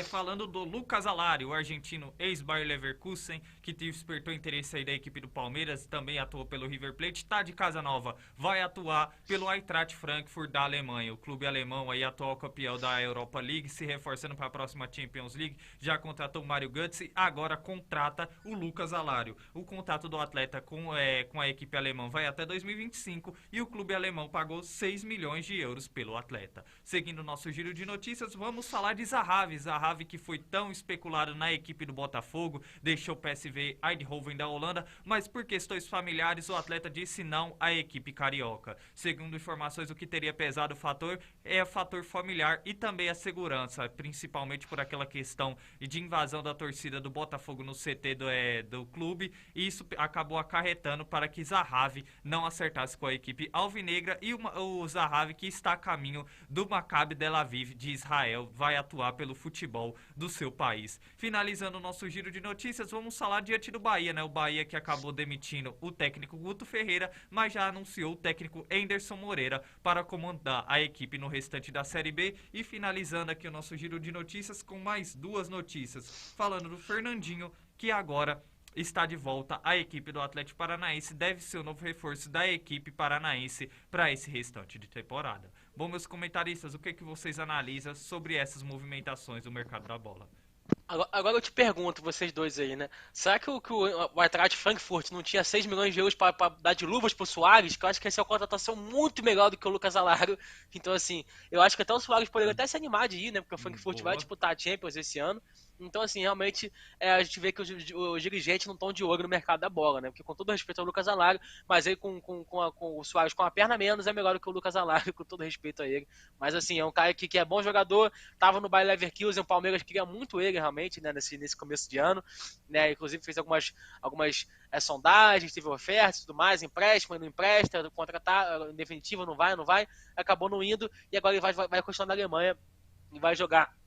Falando do Lucas Alari, o argentino ex-Bayer Leverkusen, que despertou interesse aí da equipe do Palmeiras, também atuou pelo River Plate, tá de casa nova, vai atuar pelo Eintracht Frankfurt da Alemanha. O clube alemão aí, atual campeão da Europa League, se reforçando para a próxima Champions League, já contratou o Mário Götze, agora contrata o Lucas Alari. O contrato do atleta com a equipe alemã vai até 2025 e o clube alemão pagou 6 milhões de euros pelo atleta. Seguindo o nosso giro de notícias, vamos falar de Zahavi. Zahavi, que foi tão especulado na equipe do Botafogo, deixou o PSV Eindhoven da Holanda, mas por questões familiares o atleta disse não à equipe carioca. Segundo informações, o que teria pesado o fator é o fator familiar e também a segurança, principalmente por aquela questão de invasão da torcida do Botafogo no CT do clube, e isso acabou acarretando para que Zahavi não acertasse com a equipe alvinegra, e o Zahavi, que está a caminho do Maccabi Tel Aviv de Israel, vai atuar pelo futebol do seu país. Finalizando o nosso giro de notícias, vamos falar diante do Bahia, né? O Bahia que acabou demitindo o técnico Guto Ferreira, mas já anunciou o técnico Anderson Moreira para comandar a equipe no restante da Série B. E finalizando aqui o nosso giro de notícias com mais duas notícias, falando do Fernandinho, que agora está de volta à equipe do Atlético Paranaense, deve ser o novo reforço da equipe paranaense para esse restante de temporada. Bom, meus comentaristas, o que vocês analisam sobre essas movimentações do mercado da bola? Agora eu te pergunto, vocês dois aí, né? Será que o Eintracht Frankfurt não tinha 6 milhões de euros para dar de luvas pro Soares? Que eu acho que essa é uma contratação muito melhor do que o Lucas Alaro. Então, assim, eu acho que até o Soares poderia até se animar de ir, né? Porque o Frankfurt vai disputar a Champions esse ano. Então, assim, realmente, a gente vê que os dirigentes não estão de olho no mercado da bola, né? Porque, com todo respeito ao Lucas Alaro, mas aí com o Soares com a perna a menos é melhor do que o Lucas Alaro, com todo respeito a ele. Mas, assim, é um cara que é bom jogador, tava no Bayer Leverkusen, o Palmeiras queria muito ele, realmente, né? Nesse começo de ano, né? Inclusive fez algumas sondagens, teve ofertas e tudo mais, empréstimo, não empresta, contratar, em definitivo, não vai, acabou não indo, e agora ele vai continuar na Alemanha e vai jogar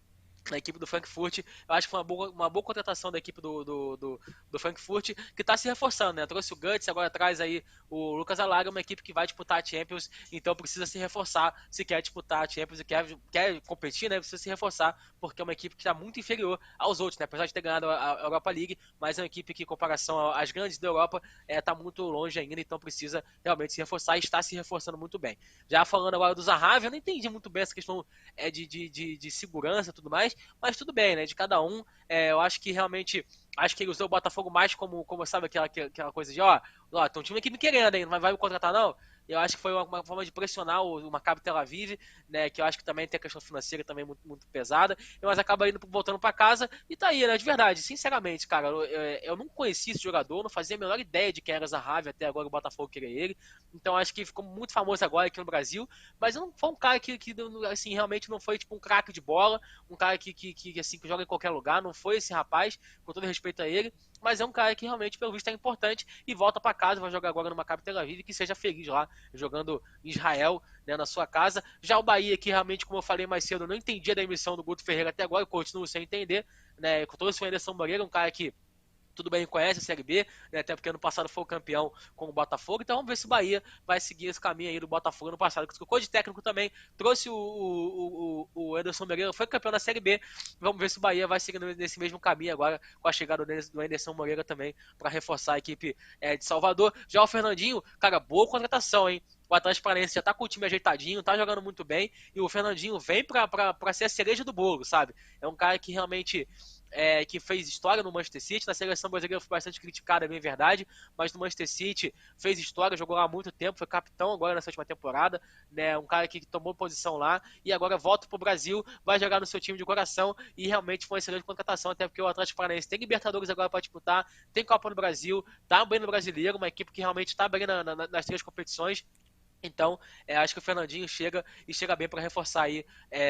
na equipe do Frankfurt. Eu acho que foi uma boa contratação da equipe do Frankfurt, que está se reforçando, né? Trouxe o Guts, agora traz aí o Lucas Alaro, uma equipe que vai disputar a Champions, então precisa se reforçar, se quer disputar a Champions e quer competir, né? Precisa se reforçar, porque é uma equipe que está muito inferior aos outros, né? Apesar de ter ganhado a Europa League, mas é uma equipe que, em comparação às grandes da Europa, está muito longe ainda, então precisa realmente se reforçar e está se reforçando muito bem. Já falando agora do Zahavi, eu não entendi muito bem essa questão de segurança e tudo mais, mas tudo bem, né? De cada um. Eu acho que realmente. Acho que ele usou o Botafogo mais como sabe, aquela coisa de, ó, tem um time aqui me querendo, hein? Não vai me contratar, não? Eu acho que foi uma forma de pressionar o Maccabi Tel Aviv, né? Que eu acho que também tem a questão financeira também muito, muito pesada. Mas acaba voltando pra casa e tá aí, né? De verdade, sinceramente, cara, eu não conhecia esse jogador, não fazia a menor ideia de quem era Zahavi até agora o Botafogo queria ele. Então acho que ficou muito famoso agora aqui no Brasil. Mas não foi um cara que assim, realmente não foi tipo um craque de bola, um cara que joga em qualquer lugar, não foi esse rapaz, com todo respeito a ele. Mas é um cara que realmente, pelo visto, é importante e volta para casa, vai jogar agora no Maccabi Tel Aviv e que seja feliz lá, jogando em Israel, né, na sua casa. Já o Bahia, que realmente, como eu falei mais cedo, eu não entendi a demissão do Guto Ferreira até agora, eu continuo sem entender, né, trouxe o Anderson Moreira, um cara que tudo bem, conhece a Série B, né, até porque ano passado foi o campeão com o Botafogo, então vamos ver se o Bahia vai seguir esse caminho aí do Botafogo ano passado, que trocou de técnico também, trouxe o Anderson Moreira, foi campeão da Série B, vamos ver se o Bahia vai seguir nesse mesmo caminho agora, com a chegada do Anderson Moreira também, para reforçar a equipe de Salvador. Já o Fernandinho, cara, boa contratação, hein? O Atlético Paranaense já tá com o time ajeitadinho, tá jogando muito bem, e o Fernandinho vem pra ser a cereja do bolo, sabe? É um cara que realmente que fez história no Manchester City. Na seleção brasileira foi bastante criticado, é bem verdade, mas no Manchester City fez história, jogou lá há muito tempo, foi capitão agora nessa última temporada, né? Um cara que tomou posição lá e agora volta pro Brasil, vai jogar no seu time de coração e realmente foi uma excelente contratação, até porque o Atlético Paranaense tem Libertadores agora para disputar, tem Copa no Brasil, tá bem no Brasileiro, uma equipe que realmente tá bem nas 3 competições. Então, acho que o Fernandinho chega e chega bem para reforçar aí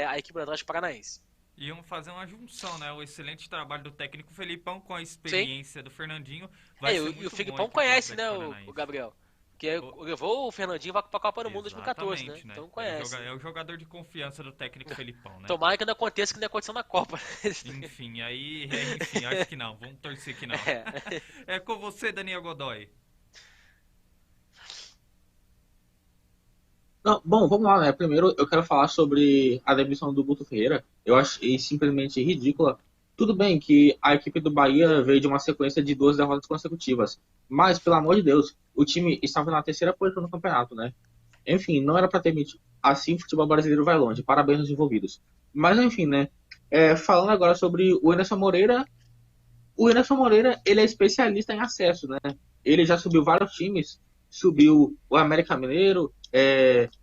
a equipe do Atlético Paranaense. Iam fazer uma junção, né? O excelente trabalho do técnico Felipão com a Sim. experiência do Fernandinho vai ser E muito o bom Filipão aqui pro conhece, né, Atlético o Paranaense. Gabriel? Porque levou o Fernandinho pra Copa do Mundo em 2014, né? Exatamente, né? Então conhece. É o jogador de confiança do técnico Felipão, né? Tomara que não aconteça o que não aconteceu na Copa. Enfim, enfim, acho que não. Vamos torcer que não. É. É com você, Daniel Godoy. Não, bom, vamos lá, né? Primeiro eu quero falar sobre a demissão do Guto Ferreira. Eu achei simplesmente ridícula. Tudo bem que a equipe do Bahia veio de uma sequência de 2 derrotas consecutivas, mas, pelo amor de Deus, o time estava na terceira posição do campeonato, né? Enfim, não era para ter metido. Assim, o futebol brasileiro vai longe. Parabéns aos envolvidos. Mas, enfim, né? Falando agora sobre o Anderson Moreira, ele é especialista em acesso, né? Ele já subiu vários times, subiu o América Mineiro,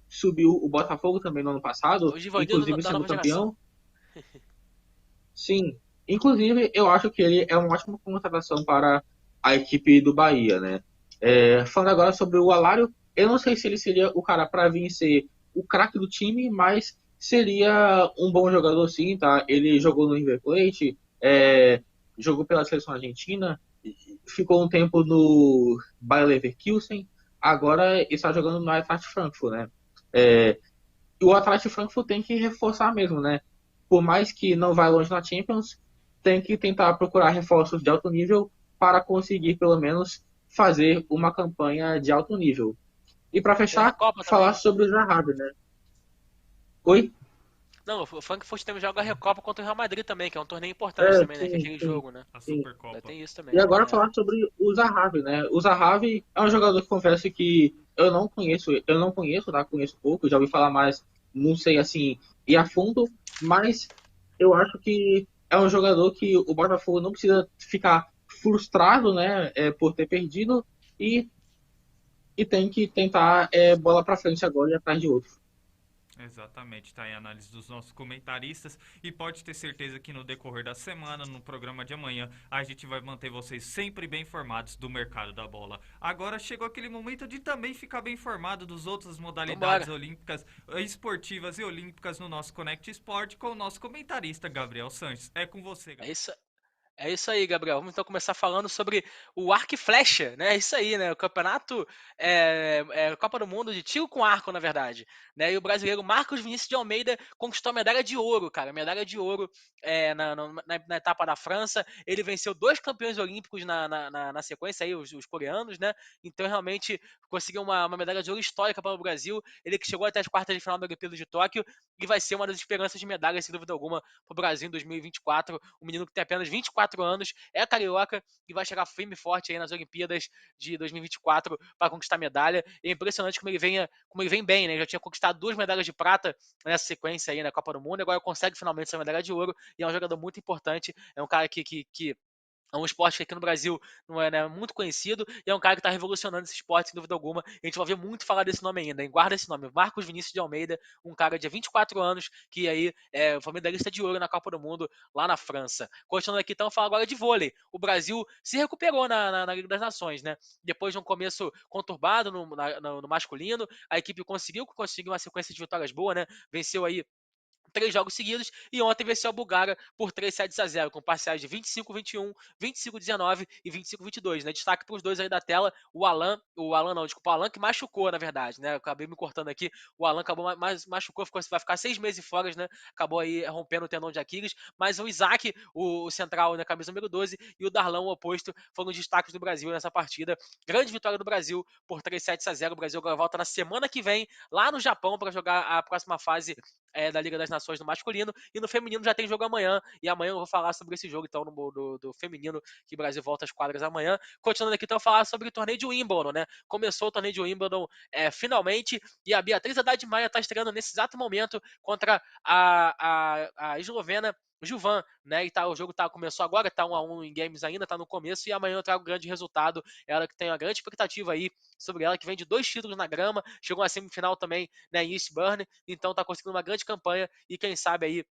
subiu o Botafogo também no ano passado, O Givanildo inclusive da sendo nova geração. campeão. Sim, inclusive eu acho que ele é uma ótima contratação para a equipe do Bahia, né? Falando agora sobre o Alário, eu não sei se ele seria o cara para vir ser o craque do time, mas seria um bom jogador sim, tá? Ele jogou no River Plate, jogou pela seleção argentina, ficou um tempo no Bayer Leverkusen, agora está jogando no Eintracht Frankfurt, né? E o Eintracht Frankfurt tem que reforçar mesmo, né? Por mais que não vá longe na Champions, tem que tentar procurar reforços de alto nível para conseguir, pelo menos, fazer uma campanha de alto nível. E para fechar, falar sobre o Zahavi, né? Oi? Não, o Frankfurt também joga a Recopa contra o Real Madrid também, que é um torneio importante também, né? Que é aquele jogo, né? A Supercopa. Tem isso também. E agora falar sobre o Zahavi, né? O Zahavi é um jogador que confesso que eu não conheço, tá? Conheço pouco, já ouvi falar mais, não sei assim, ir a fundo, mas eu acho que é um jogador que o Botafogo não precisa ficar frustrado, né, por ter perdido e tem que tentar bola para frente agora e atrás de outro. Exatamente, tá aí a análise dos nossos comentaristas e pode ter certeza que no decorrer da semana, no programa de amanhã, a gente vai manter vocês sempre bem informados do mercado da bola. Agora chegou aquele momento de também ficar bem informado dos outras modalidades olímpicas, esportivas e olímpicas no nosso Connect Sport com o nosso comentarista Gabriel Sanches. É com você, Gabriel. É isso aí, Gabriel. Vamos então começar falando sobre o arco e flecha, né? É isso aí, né? O campeonato Copa do Mundo de tiro com arco, na verdade. Né? E o brasileiro Marcos Vinícius de Almeida conquistou a medalha de ouro, cara. Medalha de ouro na etapa da França. Ele venceu 2 campeões olímpicos na sequência, aí, os coreanos, né? Então, realmente, conseguiu uma medalha de ouro histórica para o Brasil. Ele que chegou até as quartas de final do Olimpíada de Tóquio e vai ser uma das esperanças de medalha, sem dúvida alguma, para o Brasil em 2024. Um menino que tem apenas 24 anos, é carioca e vai chegar firme e forte aí nas Olimpíadas de 2024 para conquistar medalha. É impressionante como ele vem bem, né? Ele já tinha conquistado 2 medalhas de prata nessa sequência aí na Copa do Mundo, agora consegue finalmente essa medalha de ouro e é um jogador muito importante, é um cara que é um esporte que aqui no Brasil não é, né, muito conhecido e é um cara que está revolucionando esse esporte, sem dúvida alguma. A gente vai ver muito falar desse nome ainda, hein? Guarda esse nome, Marcos Vinícius de Almeida, um cara de 24 anos que aí foi medalhista de ouro na Copa do Mundo lá na França. Continuando aqui, então, falar agora de vôlei. O Brasil se recuperou na Liga das Nações, né? Depois de um começo conturbado no masculino, a equipe conseguiu uma sequência de vitórias boa, né? Venceu aí 3 jogos seguidos e ontem venceu a Bulgária por 3-7-0, com parciais de 25-21, 25-19 e 25-22, né? Destaque para os dois aí da tela, o Alan que machucou, na verdade, né? Eu acabei me cortando aqui, o Alan machucou, vai ficar 6 meses fora, né? Acabou aí rompendo o tendão de Aquiles, mas o Isaac, o central, na camisa número 12, e o Darlan, o oposto, foram os destaques do Brasil nessa partida. Grande vitória do Brasil por 3-7-0, o Brasil agora volta na semana que vem, lá no Japão, para jogar a próxima fase da Liga das Nações no masculino, e no feminino já tem jogo amanhã, e amanhã eu vou falar sobre esse jogo, então, do feminino, que o Brasil volta às quadras amanhã. Continuando aqui, então, eu vou falar sobre o torneio de Wimbledon, né? Começou o torneio de Wimbledon finalmente, e a Beatriz Haddad Maia está estreando nesse exato momento contra a eslovena Gilvan, né? E o jogo começou agora, tá 1-1 em games ainda, tá no começo, e amanhã eu trago um grande resultado. Ela que tem uma grande expectativa aí sobre ela, que vem de 2 títulos na grama, chegou à semifinal também, né, em Eastbourne, então tá conseguindo uma grande campanha, e quem sabe aí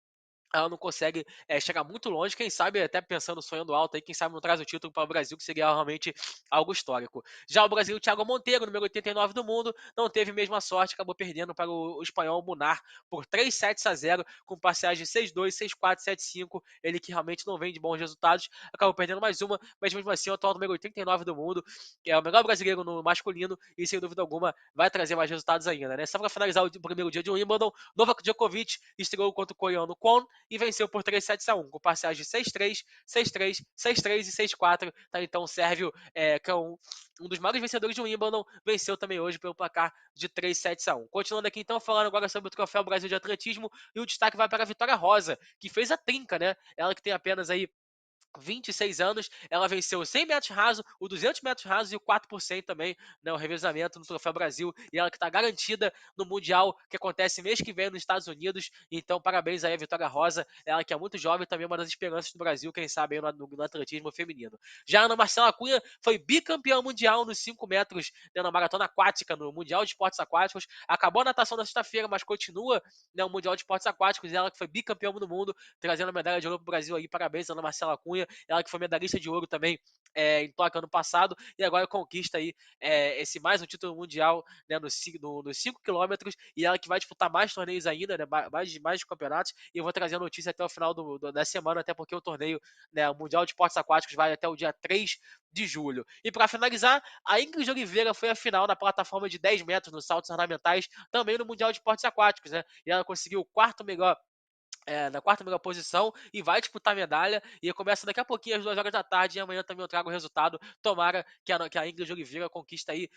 ela não consegue chegar muito longe, quem sabe até pensando, sonhando alto aí, quem sabe não traz o título para o Brasil, que seria realmente algo histórico. Já o brasileiro Thiago Monteiro, número 89 do mundo, não teve mesma sorte, acabou perdendo para o espanhol Munar por 3-0, com parciais de 6-2, 6-4, 7-5, ele que realmente não vem de bons resultados, acabou perdendo mais uma, mas mesmo assim é o atual número 89 do mundo, que é o melhor brasileiro no masculino, e sem dúvida alguma vai trazer mais resultados ainda, né? Só para finalizar o primeiro dia de Wimbledon, Novak Djokovic estreou contra o coreano Kwon, e venceu por 3-7-1, com parciais de 6-3, 6-3, 6-3 e 6-4. Tá, então o Sérvio, que é um dos maiores vencedores de Wimbledon, venceu também hoje pelo placar de 3-7-1. Continuando aqui então, falando agora sobre o Troféu Brasil de Atletismo, e o destaque vai para a Vitória Rosa, que fez a trinca, né? Ela que tem apenas aí 26 anos, ela venceu o 100 metros raso, o 200 metros raso e o 4% também, né, o revezamento no Troféu Brasil, e ela que está garantida no Mundial, que acontece mês que vem nos Estados Unidos, então parabéns aí a Vitória Rosa, ela que é muito jovem, também uma das esperanças do Brasil, quem sabe aí no atletismo feminino. Já a Ana Marcela Cunha foi bicampeã mundial nos 5 metros, né, na maratona aquática, no Mundial de Esportes Aquáticos, acabou a natação na sexta-feira, mas continua, né, o Mundial de Esportes Aquáticos, e ela que foi bicampeã do mundo, trazendo a medalha de ouro para o Brasil aí, parabéns Ana Marcela Cunha, ela que foi medalhista de ouro também em Tóquio ano passado, e agora conquista aí esse mais um título mundial, né, nos 5 quilômetros, e ela que vai disputar mais torneios ainda, né, mais campeonatos, e eu vou trazer a notícia até o final da semana, até porque o torneio, né, o Mundial de Esportes Aquáticos vai até o dia 3 de julho. E para finalizar, a Ingrid Oliveira foi a final na plataforma de 10 metros nos saltos ornamentais, também no Mundial de Esportes Aquáticos, né, e ela conseguiu o na quarta melhor posição e vai disputar a medalha, e começa daqui a pouquinho às 2 horas da tarde, e amanhã também eu trago o resultado. Tomara que a Ingrid Oliveira conquista aí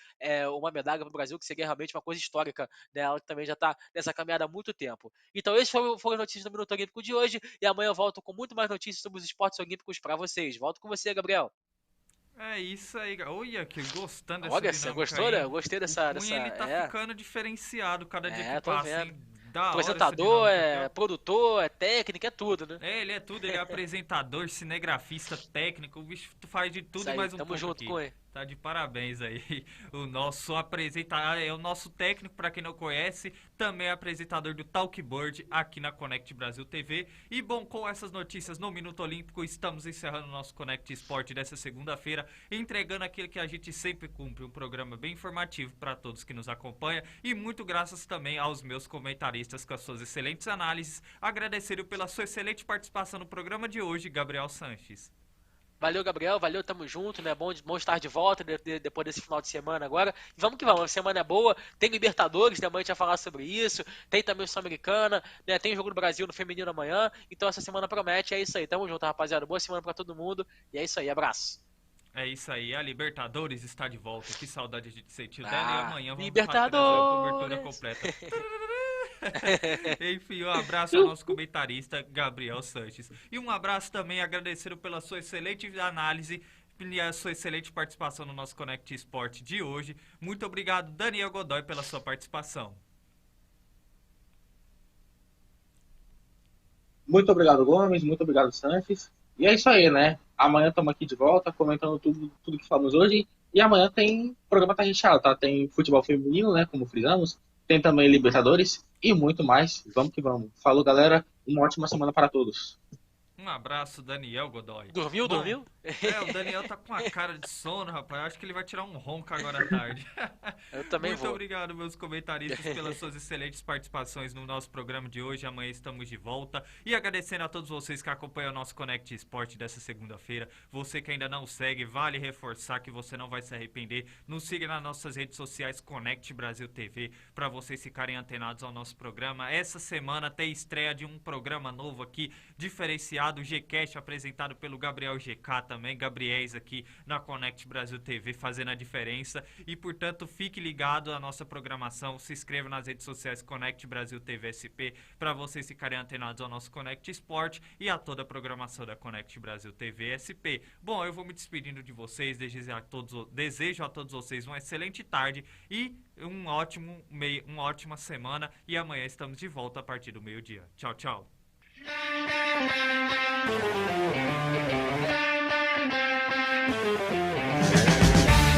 uma medalha para o Brasil, que seria realmente uma coisa histórica, né? Ela que também já está nessa caminhada há muito tempo. Então esses foram as notícias do Minuto Olímpico de hoje, e amanhã eu volto com muito mais notícias sobre os esportes olímpicos para vocês. Volto com você, Gabriel. É isso aí, olha que gostando dessa Olha, você dinâmica gostou, aí, né? hein? Eu gostei O Cunha, ele tá ficando diferenciado cada dia que Tô passa, vendo. hein? Da hora essa Apresentador, dinâmica aqui, ó. produtor, técnico, é tudo, né? Ele é tudo, ele é apresentador, cinegrafista, técnico, o bicho faz de tudo Isso e aí, mais um tamo pouco junto, aqui. Cunha. Tá de parabéns aí. O nosso apresentador, é o nosso técnico, para quem não conhece, também é apresentador do Talkboard aqui na Connect Brasil TV. E bom, com essas notícias no Minuto Olímpico, estamos encerrando o nosso Connect Esporte dessa segunda-feira, entregando aquilo que a gente sempre cumpre, um programa bem informativo para todos que nos acompanham, e muito graças também aos meus comentaristas com as suas excelentes análises. Agradecer pela sua excelente participação no programa de hoje, Gabriel Sanches. Valeu, Gabriel. Valeu, tamo junto, né? Bom estar de volta depois desse final de semana agora. E vamos que vamos, a semana é boa. Tem Libertadores, né? Amanhã a gente vai falar sobre isso. Tem também o Sul-Americana, né? Tem jogo do Brasil no feminino amanhã. Então essa semana promete. É isso aí. Tamo junto, rapaziada. Boa semana pra todo mundo. E é isso aí. Abraço. É isso aí, a Libertadores está de volta. Que saudade de sentir dela. E amanhã vamos Libertadores. a cobertura completa. Enfim, um abraço ao nosso comentarista Gabriel Sanches. E um abraço também, agradecendo pela sua excelente análise e a sua excelente participação no nosso Connect Esporte de hoje. Muito obrigado, Daniel Godoy, pela sua participação. Muito obrigado, Gomes. Muito obrigado, Sanches. E é isso aí, né? Amanhã estamos aqui de volta, comentando tudo que falamos hoje. E amanhã tem programa tá recheado, tá? Tem futebol feminino, né? Como frisamos. Tem também Libertadores e muito mais. Vamos que vamos. Falou, galera. Uma ótima semana para todos. Um abraço, Daniel Godoy. Dormiu? O Daniel tá com a cara de sono, rapaz. Eu acho que ele vai tirar um ronco agora à tarde. Eu também Muito vou. obrigado, meus comentaristas, pelas suas excelentes participações no nosso programa de hoje. Amanhã estamos de volta. E agradecendo a todos vocês que acompanham o nosso Connect Esporte dessa segunda-feira. Você que ainda não segue, vale reforçar que você não vai se arrepender. Nos siga nas nossas redes sociais, Connect Brasil TV, para vocês ficarem antenados ao nosso programa. Essa semana tem estreia de um programa novo aqui, diferenciado, o Gcast, apresentado pelo Gabriel GK também, Gabriéis aqui na Connect Brasil TV, fazendo a diferença. E, portanto, fique ligado à nossa programação, se inscreva nas redes sociais Connect Brasil TV SP, para vocês ficarem antenados ao nosso Connect Esporte e a toda a programação da Connect Brasil TV SP. Bom, eu vou me despedindo de vocês, desejo a todos vocês uma excelente tarde e uma ótima semana, e amanhã estamos de volta a partir do meio-dia. Tchau, tchau.